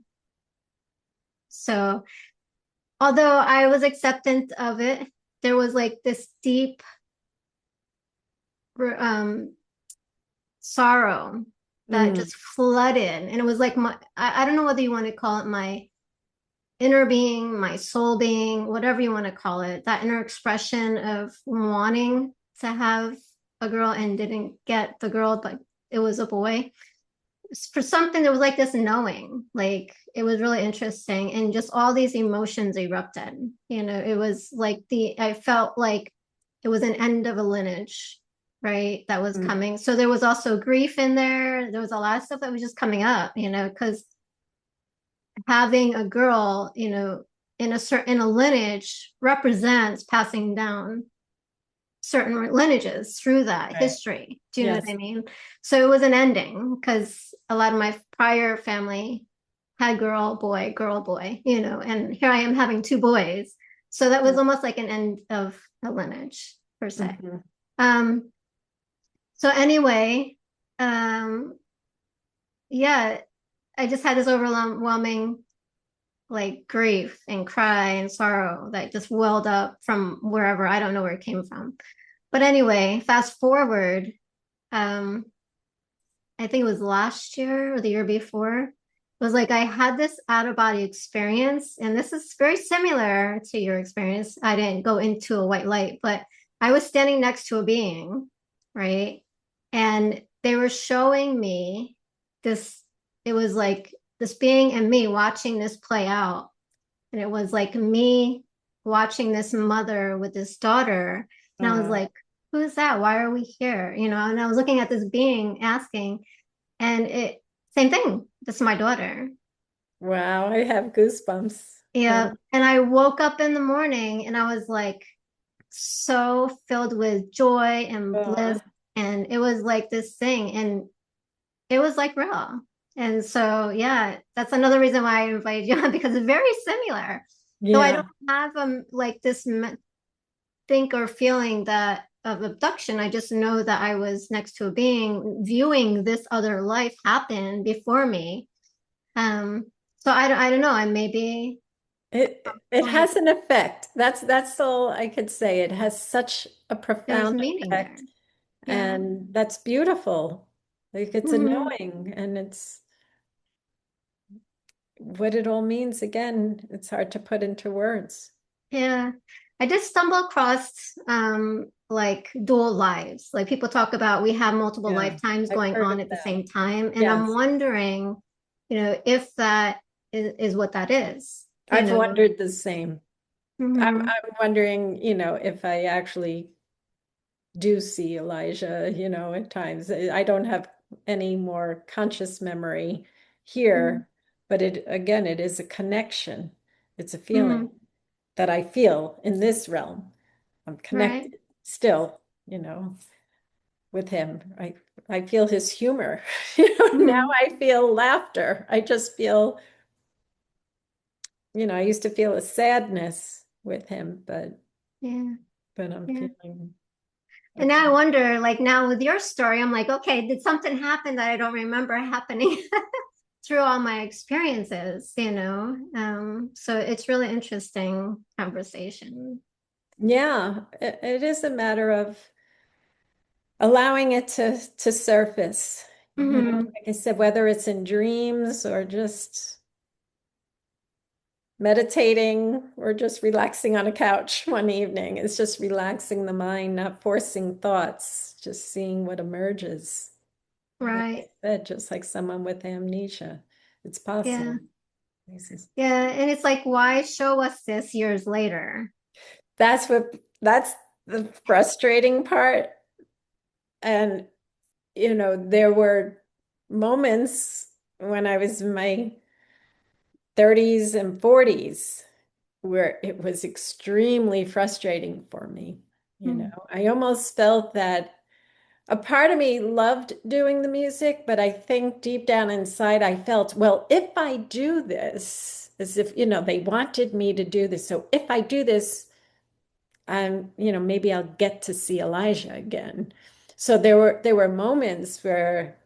So, although I was acceptant of it, there was like this deep um, sorrow that Mm. just flooded. And it was like I don't know whether you want to call it my inner being, my soul being, whatever you want to call it, that inner expression of wanting to have a girl and didn't get the girl, but it was a boy. For something, there was like this knowing, like it was really interesting. And just all these emotions erupted. It was like I felt like it was an end of a lineage, right? That was Mm. coming. So there was also grief in there. There was a lot of stuff that was just coming up, because having a girl, in a lineage represents passing down certain lineages through that Right. history. Do you know what I Yes. mean? So it was an ending because a lot of my prior family had girl, boy, and here I am having two boys. So that was Yeah. almost like an end of a lineage per se. Hmm. Um, so anyway, um, yeah, I just had this overwhelming like grief and cry and sorrow that just welled up from wherever. I don't know where it came from. But anyway, fast forward, um, I think it was last year or the year before. It was like I had this out of body experience, and this is very similar to your experience. I didn't go into a white light, but I was standing next to a being, right? And they were showing me this, it was like this being and me watching this play out. And it was like me watching this mother with this daughter. And I was Oh, like, who is that? Why are we here? And I was looking at this being asking, and same thing. This is my daughter. wow. I have goosebumps. Yeah. Yeah. And I woke up in the morning and I was like so filled with joy and bliss. Oh, And it was like this thing. And it was like real. And so, yeah, that's another reason why I invited you on because it's very similar. Though I don't yeah. have like this think or feeling that of abduction. I just know that I was next to a being viewing this other life happen before me. So I don't know. I maybe It point has an effect. That's all I could say. It has such a there's profound meaning there. effect, Yeah. and that's beautiful. Like it's a Hmm. knowing, and it's what it all means. Again, it's hard to put into words. Yeah. I did stumble across like dual lives. Like people talk about we have multiple Yeah, lifetimes I've going heard on of at the that. same time. And I'm Yes, wondering, if that is what that is, you I've know. wondered the same. Hmm. I'm wondering, if I actually do see Elijah, at times. I don't have any more conscious memory here, but it is a connection. It's a feeling Hmm. that I feel in this realm. I'm Right. connected still, you know, with him. I feel his humor. Now Hmm. I feel laughter. I just feel, I used to feel a sadness with him, Yeah. but I'm Yeah. feeling a And now I con- wonder, like now with your story, I'm like, okay, did something happen that I don't remember happening through all my experiences, So it's really interesting conversation. Yeah, it is a matter of allowing it to surface. Hmm. Like I said, whether it's in dreams or just meditating or just relaxing on a couch one evening, it's just relaxing the mind, not forcing thoughts, just seeing what emerges. Like I Right. said, just like someone with amnesia, it's Yeah. possible. This is Yeah. And it's like, why show us this years later? that's the frustrating part. And there were moments when I was in my 30s and 40s where it was extremely frustrating for me. Mm. I almost felt that a part of me loved doing the music, but I think deep down inside I felt, well, if I do this, as if, they wanted me to do this. So if I do this, maybe I'll get to see Elijah again. So there were moments where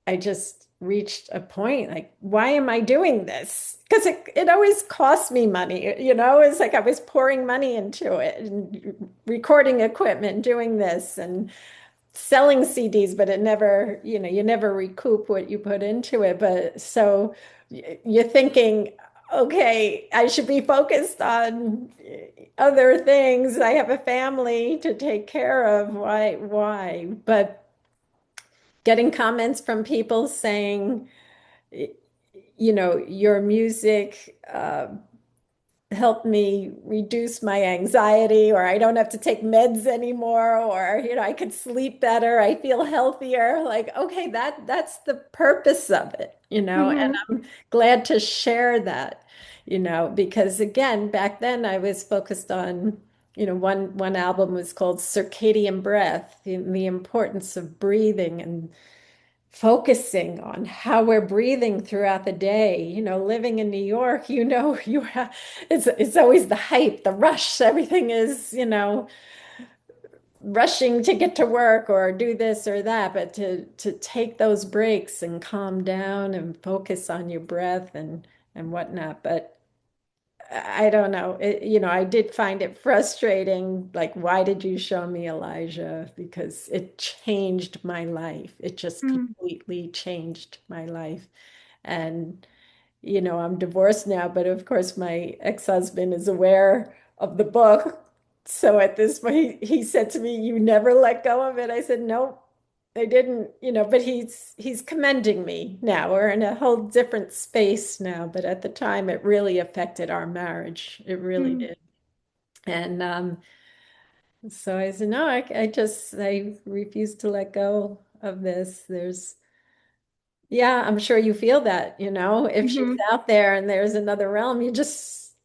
I just reached a point like, why am I doing this? Because it always cost me money, it's like I was pouring money into it and recording equipment, doing this and selling CDs, but it never, you never recoup what you put into it. But so you're thinking, okay, I should be focused on other things. I have a family to take care of. Why? But getting comments from people saying, your music helped me reduce my anxiety, or I don't have to take meds anymore, or I could sleep better, I feel healthier. Like, okay, that's the purpose of it, and Hmm. I'm glad to share that, because again, back then I was focused on, one album was called Circadian Breath, the importance of breathing and focusing on how we're breathing throughout the day. Living in New York, it's always the hype, the rush. Everything is, rushing to get to work or do this or that, but to take those breaks and calm down and focus on your breath and whatnot. But I don't know. I did find it frustrating. Like, why did you show me Elijah? Because it changed my life. It just Mm. completely changed my life. And, I'm divorced now, but of course, my ex-husband is aware of the book. So at this point, he said to me, "You never let go of it." I said, "Nope, I didn't," but he's commending me now. We're in a whole different space now, but at the time it really affected our marriage. It really Mm. did. And so I said, "No, I refuse to let go of this." Yeah, I'm sure you feel that, if she's Hmm. out there and there's another realm,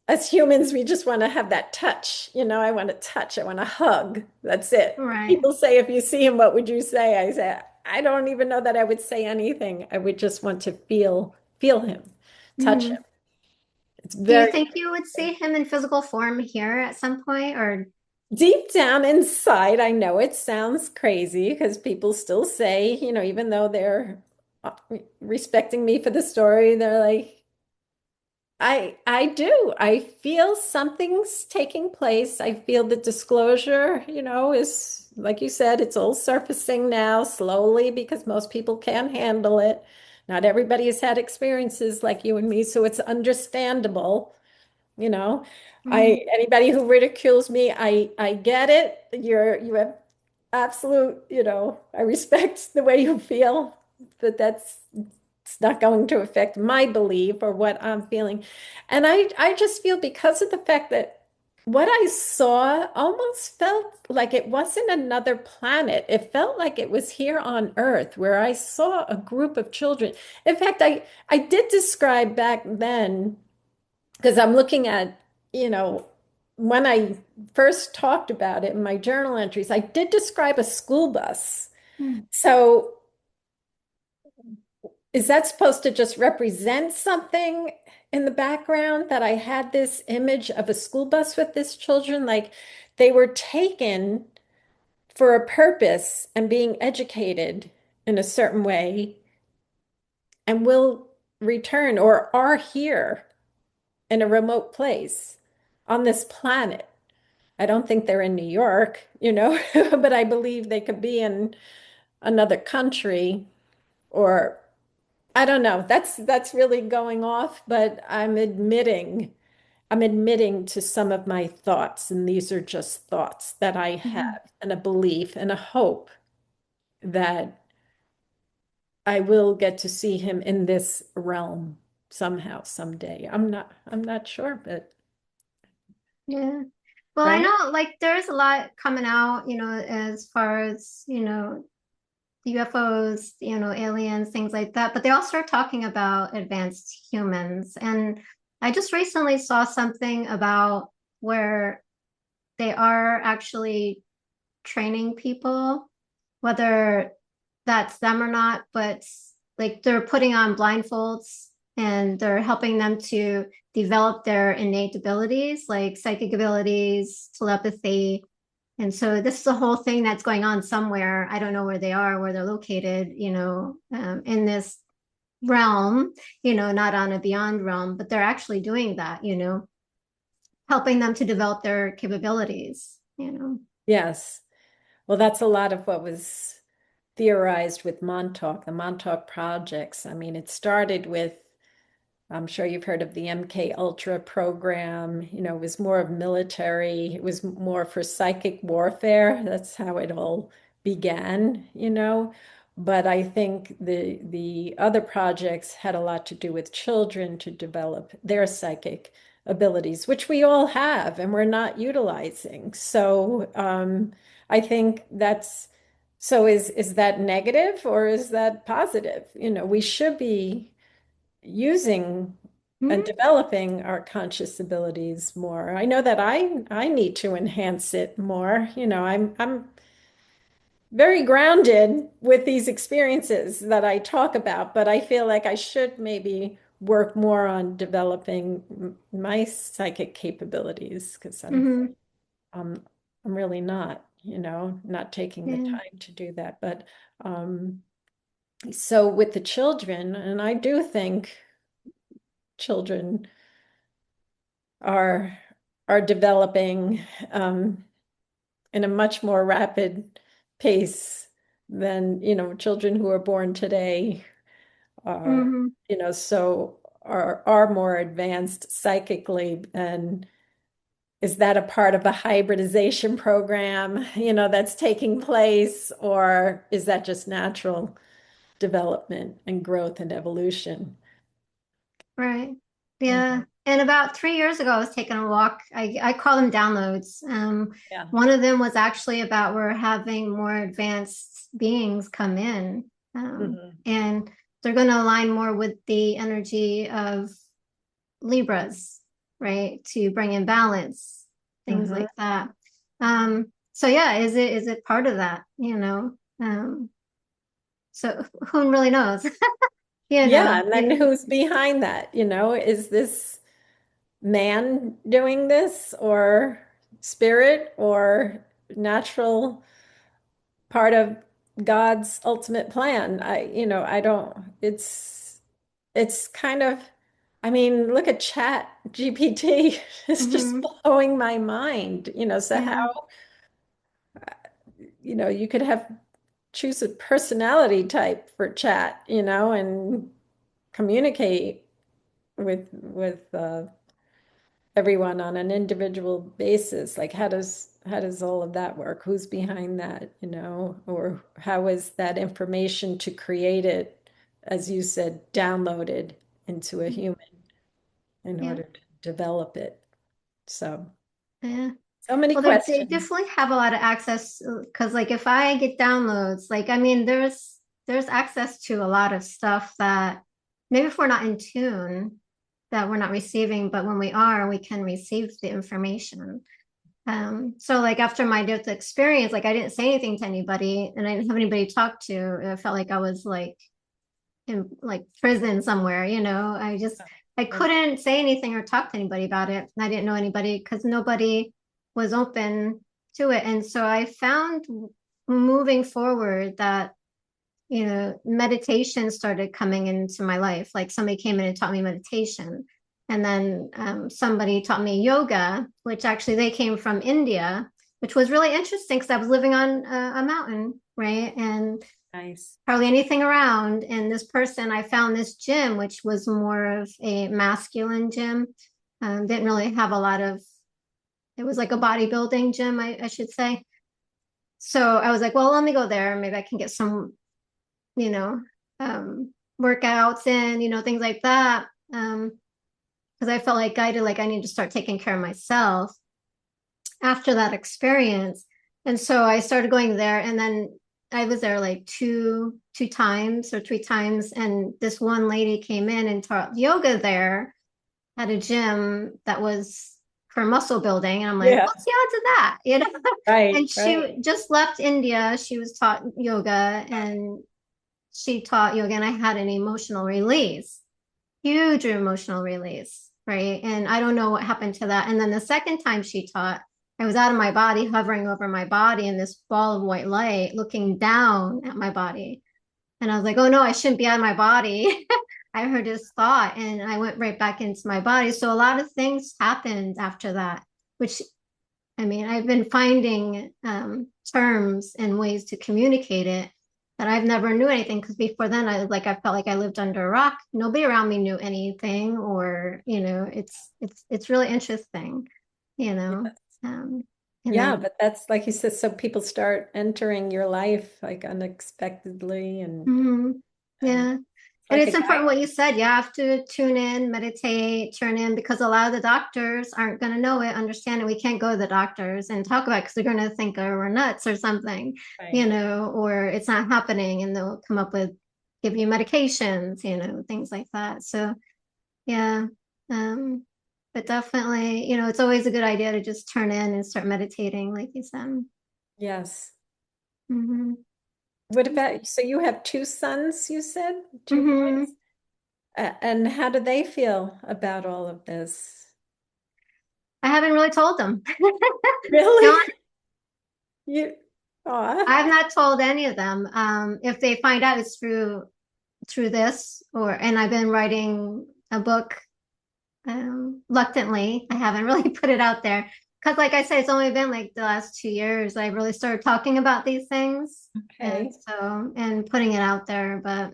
as humans, we just want to have that touch. I want to touch, I want to hug. That's it. Right. People say, if you see him, what would you say? I say, I don't even know that I would say anything. I would just want to feel him, touch him. Hmm. It's Do you very think you would see him in physical form here at some point, or? deep down inside. I know it sounds crazy because people still say, even though they're uh, respecting me for the story, they're like, I do. I feel something's taking place. I feel the disclosure, is like you said, it's all surfacing now slowly because most people can't handle it. Not everybody has had experiences like you and me, so it's understandable, you know. Mhm. Anybody who ridicules me, I get it. You have absolute, I respect the way you feel, but it's not going to affect my belief or what I'm feeling. And I just feel because of the fact that what I saw almost felt like it wasn't another planet. It felt like it was here on Earth where I saw a group of children. In fact, I did describe back then, because I'm looking at, you know, when I first talked about it in my journal entries, I did describe a school bus. Mm. So is that supposed to just represent something in the background that I had this image of a school bus with these children? Like they were taken for a purpose and being educated in a certain way and will return or are here in a remote place on this planet. I don't think they're in New York, but I believe they could be in another country or I don't know. That's really going off, but I'm admitting to some of my thoughts, and these are just thoughts that I Mhm. have and a belief and a hope that I will get to see him in this realm somehow, someday. I'm not sure, but Yeah. Well, I right? know like there's a lot coming out, as far as, UFOs, aliens, things like that, but they all start talking about advanced humans. And I just recently saw something about where they are actually training people, whether that's them or not, but like they're putting on blindfolds and they're helping them to develop their innate abilities, like psychic abilities, telepathy. And so this is a whole thing that's going on somewhere. I don't know where they are, where they're located, in this realm, not on a beyond realm, but they're actually doing that, helping them to develop their capabilities. Yes. Well, that's a lot of what was theorized with Montauk, the Montauk projects. I mean, it started with I'm sure you've heard of the MK Ultra program. It was more of military, it was more for psychic warfare. That's how it all began. But I think the other projects had a lot to do with children to develop their psychic abilities, which we all have and we're not utilizing. So I think that's so is that negative or is that positive? We should be using and Mhm. developing our conscious abilities more. I know that I need to enhance it more. I'm very grounded with these experiences that I talk about, but I feel like I should maybe work more on developing my psychic capabilities because Mhm. um, I'm really not taking the Yeah. time to do that. But so with the children, and I do think children are are developing in a much more rapid pace than children who are born today are Mhm. so are more advanced psychically. And is that a part of a hybridization program that's taking place, or is that just natural development and growth and evolution? Right. Yeah. Mhm. And about 3 years ago, I was taking a walk. I call them downloads. Yeah. One of them was actually about we're having more advanced beings come in, Hmm. and they're going to align more with the energy of Libras, right? To bring in balance, things Hmm. like that. So yeah, is it part of that? So who really knows? You know, Yeah, and then who's behind that? Is this man doing this or spirit or natural part of God's ultimate plan? I don't, it's kind of, I mean, look at Chat GPT. It's just Mhm. blowing my mind. So Yeah. how, you could choose a personality type for chat, and communicate with everyone on an individual basis. Like how does all of that work? Who's behind that, or how is that information to create it, as you said, downloaded into a human in Yeah. order to develop it? So, Yeah. so many Well, they questions. definitely have a lot of access because, like, if I get downloads, like, I mean, there's access to a lot of stuff that maybe if we're not in tune, that we're not receiving, but when we are, we can receive the information. So like after my death experience, like I didn't say anything to anybody, and I didn't have anybody to talk to. I felt like I was like in like prison somewhere, I Yeah. couldn't say anything or talk to anybody about it. I didn't know anybody because nobody was open to it. And so I found moving forward that, meditation started coming into my life. Like somebody came in and taught me meditation. And then somebody taught me yoga, which actually they came from India, which was really interesting because I was living on a mountain, right? And Nice. hardly anything around. And this person, I found this gym, which was more of a masculine gym. Didn't really have a lot of, it was like a bodybuilding gym, I should say. So I was like, well, let me go there. Maybe I can get some, you know, workouts in, things like that. Because I felt like guided, like I need to start taking care of myself after that experience. And so I started going there, and then I was there like two times or three times, and this one lady came in and taught yoga there at a gym that was for muscle building. And I'm like, Yeah. what's the odds of that? Right, And right. she just left India. She was taught yoga, and she taught yoga, and I had an emotional release, huge emotional release, right? And I don't know what happened to that. And then the second time she taught, I was out of my body, hovering over my body in this ball of white light, looking down at my body. And I was like, oh no, I shouldn't be out of my body. I heard this thought and I went right back into my body. So a lot of things happened after that, which I mean, I've been finding terms and ways to communicate it that I've never knew anything because before then I felt like I lived under a rock. Nobody around me knew anything, or it's really interesting, you know. Yeah. Um, and Yeah, then but that's like you said, so people start entering your life like unexpectedly mhm, and yeah. it's And like a it's important guide. what you said. You have to tune in, meditate, turn in, because a lot of the doctors aren't going to know it, understand it. We can't go to the doctors and talk about it because they're going to think we're nuts or something, Right. or it's not happening, and they'll come up with give you medications, things like that. So yeah, um, but definitely, it's always a good idea to just turn in and start meditating, like you said. Yes. Hmm. What about, so you have two sons, you said, two Hmm. boys? And how do they feel about all of this? I haven't really told them. No, Really? You, aw, I have not told any of them. If they find out it's through this, and I've been writing a book reluctantly. I haven't really put it out there because, like I said, it's only been like the last 2 years I really started talking about these things, and okay. putting it out there. But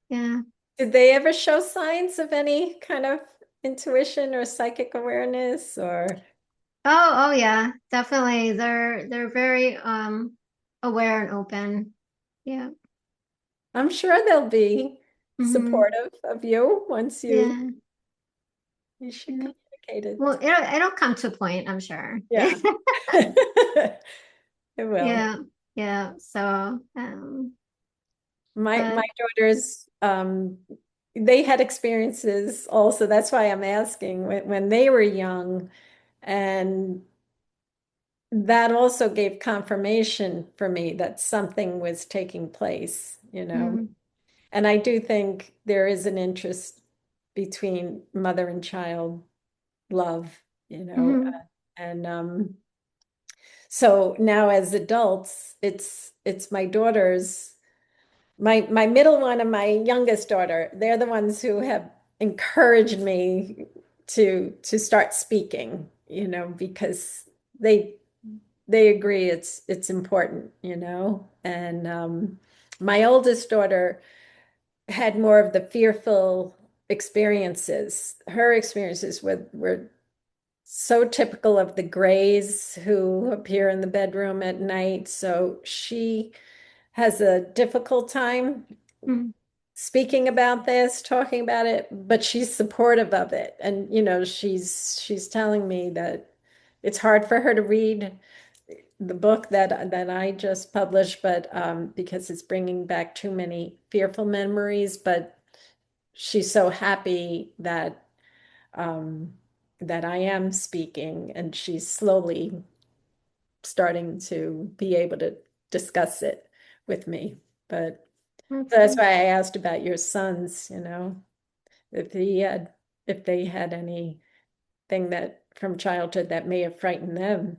yeah, Did they ever show signs of any kind of intuition or psychic awareness or oh yeah, definitely. They're very aware and open. Yeah. I'm sure they'll be Hmm. supportive of you once Yeah. you should Yeah. communicate Well, it. it'll come to a point, I'm sure. Yeah. It will. Yeah, yeah. So, My but daughters, they had experiences also. That's why I'm asking when they were young, and that also gave confirmation for me that something was taking place, you know. mm, And I do think there is an interest between mother and child love, you know. mhm, And so now as adults, it's my daughters, my middle one and my youngest daughter, they're the ones who have encouraged me to start speaking, you know, because they they agree it's important, you know. And my oldest daughter had more of the fearful experiences. Her experiences were so typical of the grays who appear in the bedroom at night. So she has a difficult time mm, speaking about this, talking about it, but she's supportive of it. And you know, she's telling me that it's hard for her to read the book that I just published, but because it's bringing back too many fearful memories, but she's so happy um, that I am speaking, and she's slowly starting to be able to discuss it with me. But that's that's good. why I asked about your sons, you know, if he had, if they had anything that from childhood that may have frightened them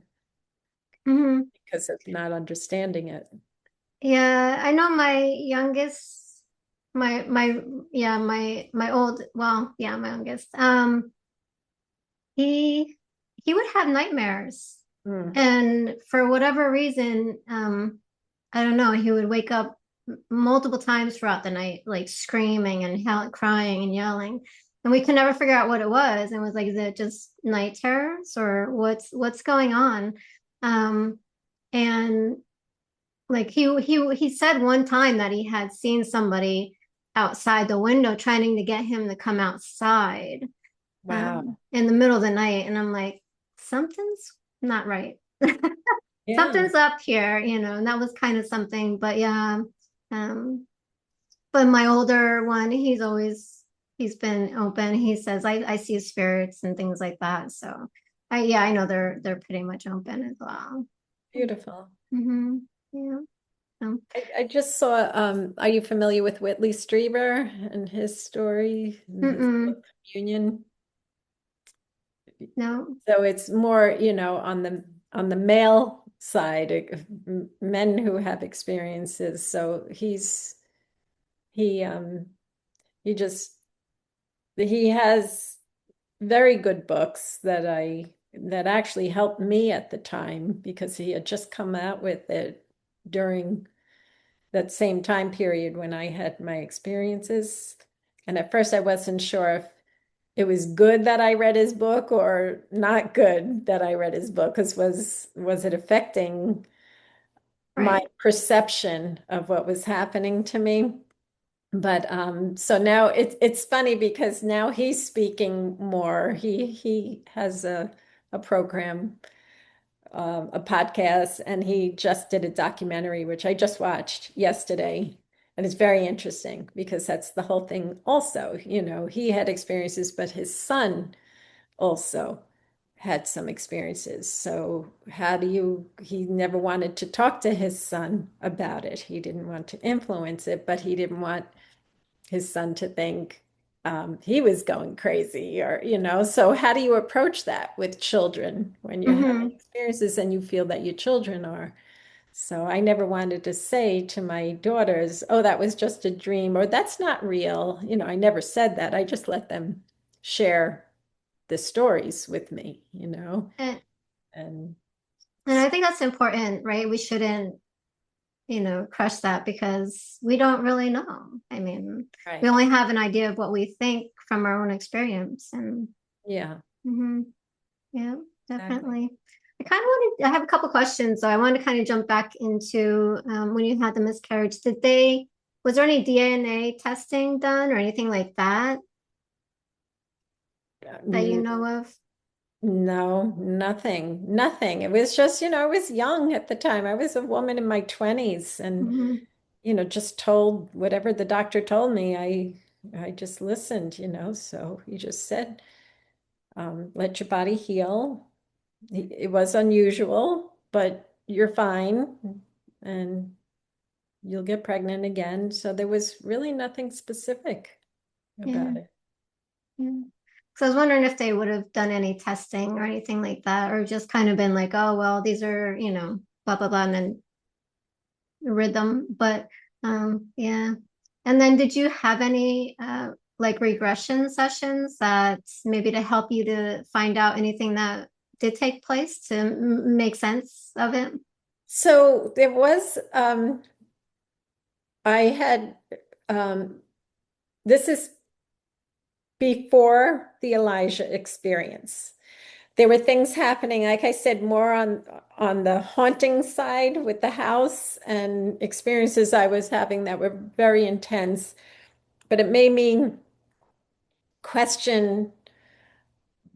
Mhm. because of not understanding it. Yeah, I know my youngest. my yeah, my old, well, yeah, my youngest. He he would have nightmares. Mm. And for whatever reason, I don't know, he would wake up multiple times throughout the night, like screaming and crying and yelling. And we could never figure out what it was. And it was like, is it just night terrors or what's going on? Um, and like he said one time that he had seen somebody outside the window trying to get him to come outside Wow. in the middle of the night. And I'm like, something's not right. Yeah, Something's up here, and that was kind of something. But yeah, um, but my older one, he's been open. He says I see spirits and things like that. So I know they're pretty much open as well. beautiful. Mm-hmm. Yeah. So, I just saw, are you familiar with Whitley Strieber and his story, and his mm-mm, book Union? no. So it's more, on the male side, men who have experiences. So he he just he has very good books that actually helped me at the time because he had just come out with it during that same time period when I had my experiences. And at first I wasn't sure if it was good that I read his book or not good that I read his book, because was it affecting my Right. perception of what was happening to me? But so now it's funny because now he's speaking more. He has a program, a podcast, and he just did a documentary, which I just watched yesterday. And it's very interesting because that's the whole thing also. He had experiences, but his son also had some experiences. So he never wanted to talk to his son about it. He didn't want to influence it, but he didn't want his son to think he was going crazy so how do you approach that with children when you're having Mm-hmm. experiences and you feel that your children are? So I never wanted to say to my daughters, oh, that was just a dream, or that's not real. I never said that. I just let them share the stories with me. And And I think that's important, right? We shouldn't, crush that because we don't really know. I mean, we right. only have an idea of what we think from our own experience. And Yeah, mhm, yeah, exactly. definitely. I have a couple questions. So I wanted to kind of jump back into when you had the miscarriage. Was there any DNA testing done or anything like that you Mm, know of? No, nothing, nothing. It was just, I was young at the time. I was a woman in my 20s and, Hmm. just told whatever the doctor told me. I just listened. So he just said, let your body heal. It was unusual, but you're fine and you'll get pregnant again. So there was really nothing specific Yeah. about it. Yeah. So I was wondering if they would have done any testing or anything like that, or just kind of been like, oh, well, these are, blah, blah, blah, and then rhythm. But yeah. And then did you have any like regression sessions that maybe to help you to find out anything that did take place to make sense of it? So there was, I had, um, this is before the Elijah experience. There were things happening, like I said, more on the haunting side with the house and experiences I was having that were very intense. But it made me question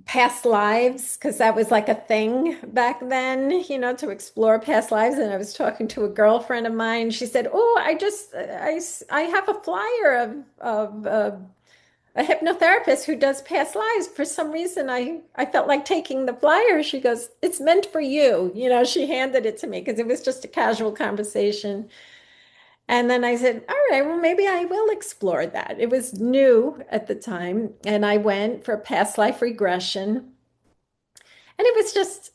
past lives because that was like a thing back then, to explore past lives. And I was talking to a girlfriend of mine. She said, "Oh, I have a flyer of a hypnotherapist who does past lives. For some reason, I felt like taking the flyer." She goes, "It's meant for you." She handed it to me because it was just a casual conversation. And then I said, "All right, well, maybe I will explore that." It was new at the time. And I went for past life regression. And it was just,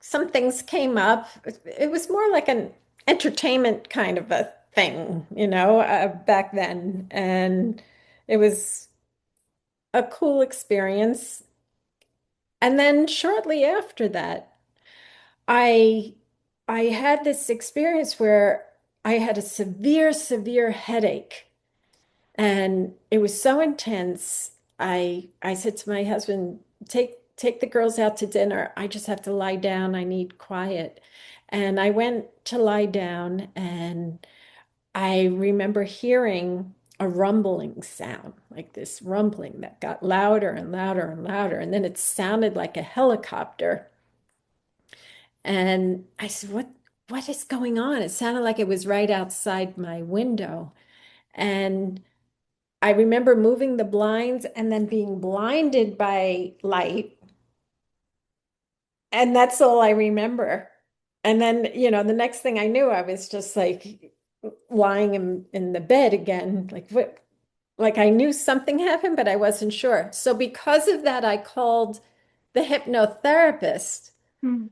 some things came up. It was more like an entertainment kind of a thing, back then. And it was a cool experience. And then shortly after that, I I had this experience where I had a severe, severe headache. And it was so intense. I said to my husband, take the girls out to dinner. I just have to lie down. I need quiet. And I went to lie down and I remember hearing a rumbling sound, like this rumbling that got louder and louder and louder. And then it sounded like a helicopter. And I said, what is going on? It sounded like it was right outside my window. And I remember moving the blinds and then being blinded by light. And that's all I remember. And then, the next thing I knew, I was just like lying in the bed again. Like what? Like I knew something happened, but I wasn't sure. So because of that, I called the hypnotherapist Mm.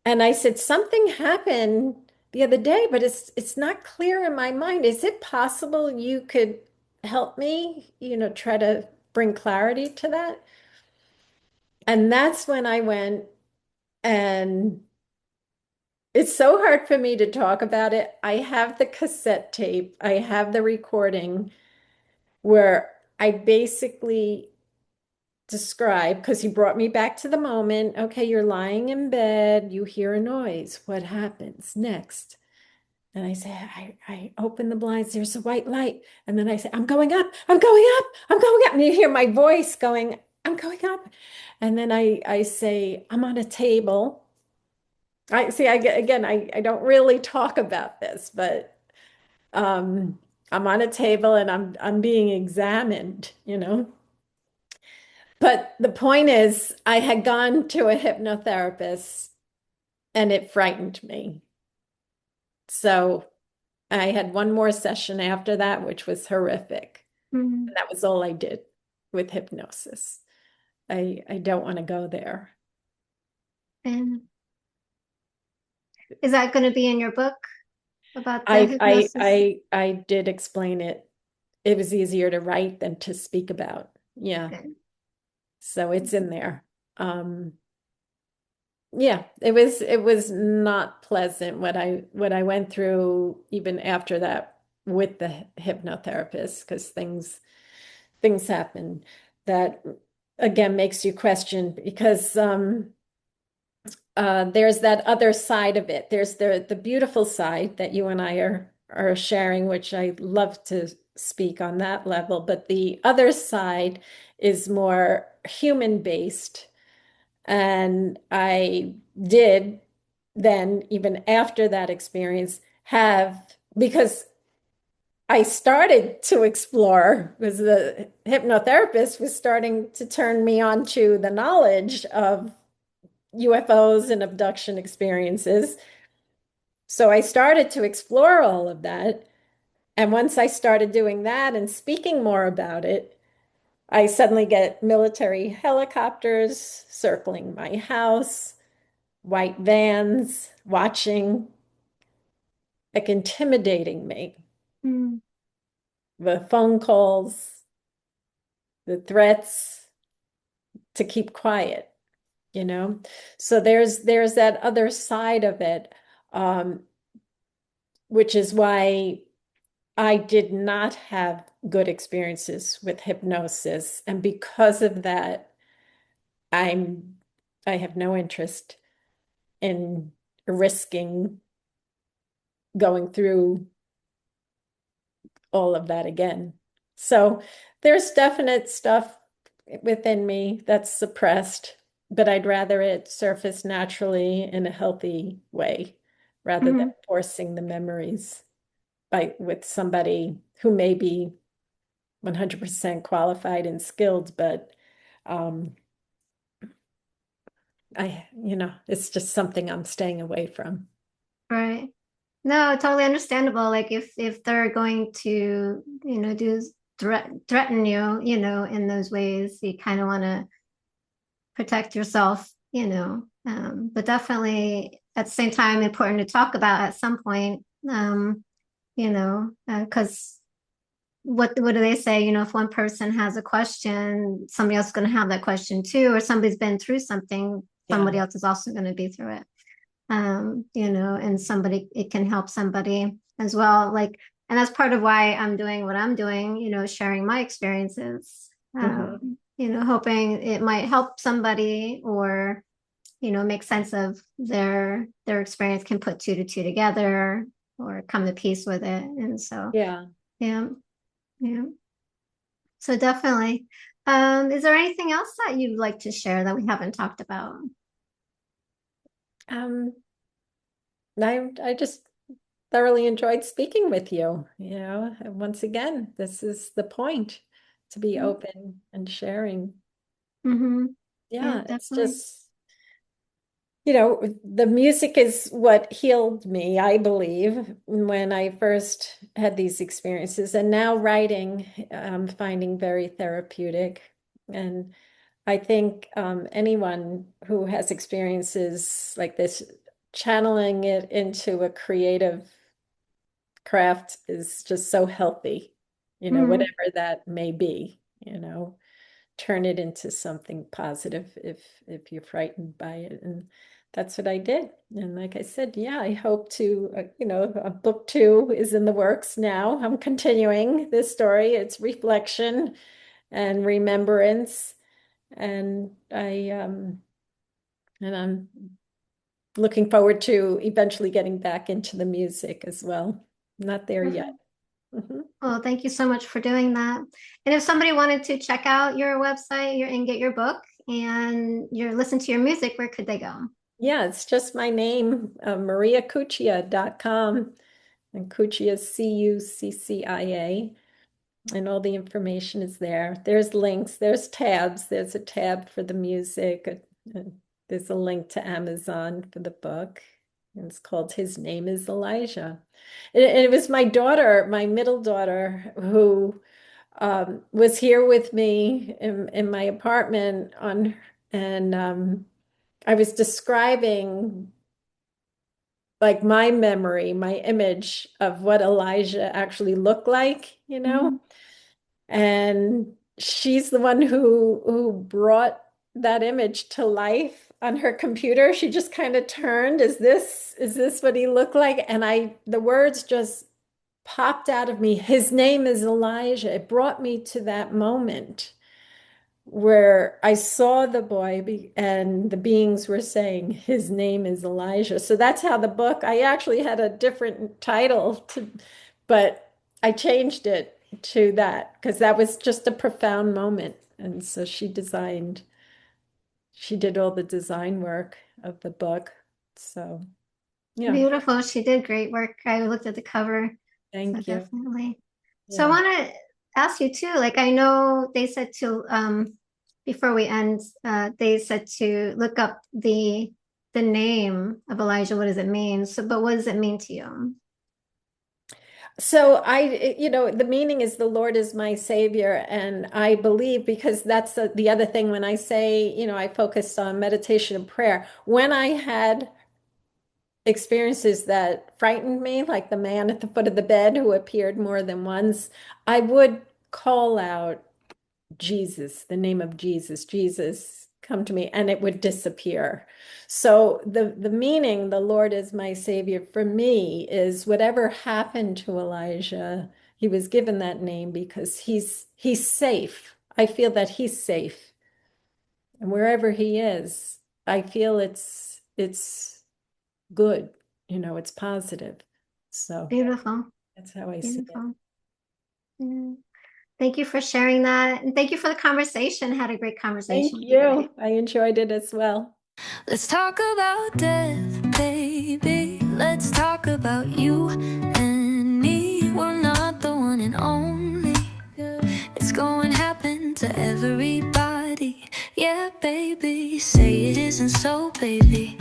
and I said, something happened the other day, but it's not clear in my mind. Is it possible you could help me, try to bring clarity to that? And that's when I went, and it's so hard for me to talk about it. I have the cassette tape, I have the recording where I basically describe, because he brought me back to the moment. Okay, you're lying in bed, you hear a noise. What happens next? And I say, I open the blinds, there's a white light. And then I say, I'm going up, I'm going up, I'm going up. And you hear my voice going, I'm going up. And then I say, I'm on a table. I see, again, I don't really talk about this, but um, I'm on a table and I'm being examined. But the point is, I had gone to a hypnotherapist and it frightened me. So I had one more session after that, which was horrific. Mm. And that was all I did with hypnosis. I don't want to go there. And is that going to be in your book about the I I hypnosis? I I did explain it. It was easier to write than to speak about. Yeah. Okay. So it's in there. Yeah, it was not pleasant what I went through even after that with the hypnotherapist, because things happen that again makes you question, because there's that other side of it. There's the beautiful side that you and I are sharing, which I love to speak on that level, but the other side is more human based. And I did then, even after that experience, because I started to explore, because the hypnotherapist was starting to turn me on to the knowledge of UFOs and abduction experiences. So I started to explore all of that. And once I started doing that and speaking more about it, I suddenly get military helicopters circling my house, white vans watching, like intimidating me. Mm. The phone calls, the threats to keep quiet. So there's that other side of it, um, which is why I did not have good experiences with hypnosis. And because of that, I'm I have no interest in risking going through all of that again. So there's definite stuff within me that's suppressed, but I'd rather it surface naturally in a healthy way rather than Mhm. forcing the memories with somebody who may be 100% qualified and skilled, but um, it's just something I'm staying away from. Right. No, totally understandable. Like if they're going to, do threaten you, in those ways, you kind of want to protect yourself, but definitely at the same time important to talk about at some point. because what do they say? If one person has a question, somebody else is going to have that question too, or somebody's been through something, Yeah. somebody else is also going to be through it. And it can help somebody as well. And that's part of why I'm doing what I'm doing, sharing my experiences, Hmm. hoping it might help somebody or, make sense of their experience, can put two to two together or come to peace with it. And so, Yeah. yeah, yeah. So definitely. Is there anything else that you'd like to share that we haven't talked about? Um, I just thoroughly enjoyed speaking with you. And once again, this is the point, to be open and sharing. Mm-hmm. Yeah, Yeah, it's definitely. just, the music is what healed me, I believe, when I first had these experiences. And now writing, I'm finding very therapeutic. And I think anyone who has experiences like this, channeling it into a creative craft is just so healthy, Mm-hmm. whatever that may be, turn it into something positive if you're frightened by it. And that's what I did. And like I said, yeah, I hope to, a book two is in the works now. I'm continuing this story. It's reflection and remembrance. And I'm looking forward to eventually getting back into the music as well. Not there yet. Perfect. Mhm. Well, thank you so much for doing that. And if somebody wanted to check out your website and get your book and listen to your music, where could they go? Yeah, it's just my name, mariacuccia.com. And Cuccia is Cuccia. And all the information is there. There's links, there's tabs. There's a tab for the music. There's a link to Amazon for the book. And it's called His Name is Elijah. It was my daughter, my middle daughter, who was here with me in my apartment and I was describing like my memory, my image of what Elijah actually looked like, Mm-hmm. and she's the one who brought that image to life on her computer. She just kind of turned, is this what he looked like? And the words just popped out of me. His name is Elijah. It brought me to that moment where I saw the boy and the beings were saying his name is Elijah. So that's how the book, I actually had a different title but I changed it to that because that was just a profound moment. And so she did all the design work of the book. So yeah, Beautiful. She did great work. I looked at the cover, so thank you. definitely. So I Yeah. want to ask you too, like I know they said to before we end, they said to look up the name of Elijah. What does it mean? So, but what does it mean to you? So the meaning is the Lord is my savior. And I believe because that's the other thing when I say, I focused on meditation and prayer. When I had experiences that frightened me, like the man at the foot of the bed who appeared more than once, I would call out Jesus, the name of Jesus, Jesus, come to me, and it would disappear. So the meaning, the Lord is my savior, for me is whatever happened to Elijah, he was given that name because he's safe. I feel that he's safe. And wherever he is, I feel it's good, it's positive. So Beautiful, that's how I see it. beautiful. Yeah. Thank you for sharing that, and thank you for the conversation. Had a great Thank conversation with you today. you. I enjoyed it as well. Let's talk about death, baby. Let's talk about you and me. We're not the one and only. It's going to happen to everybody. Yeah, baby. Say it isn't so, baby.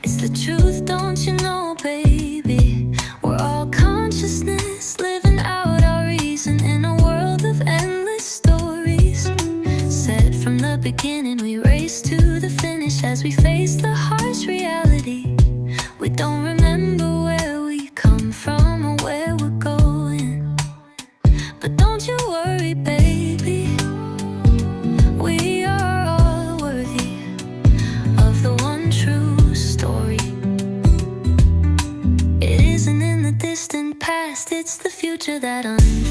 It's the truth, don't you know, baby? We're all consciousness, living out our reason in a world of endless stories. Said from the beginning, we race to the finish as we face the harsh reality. We don't remember where we come from or where we're picture that unknown.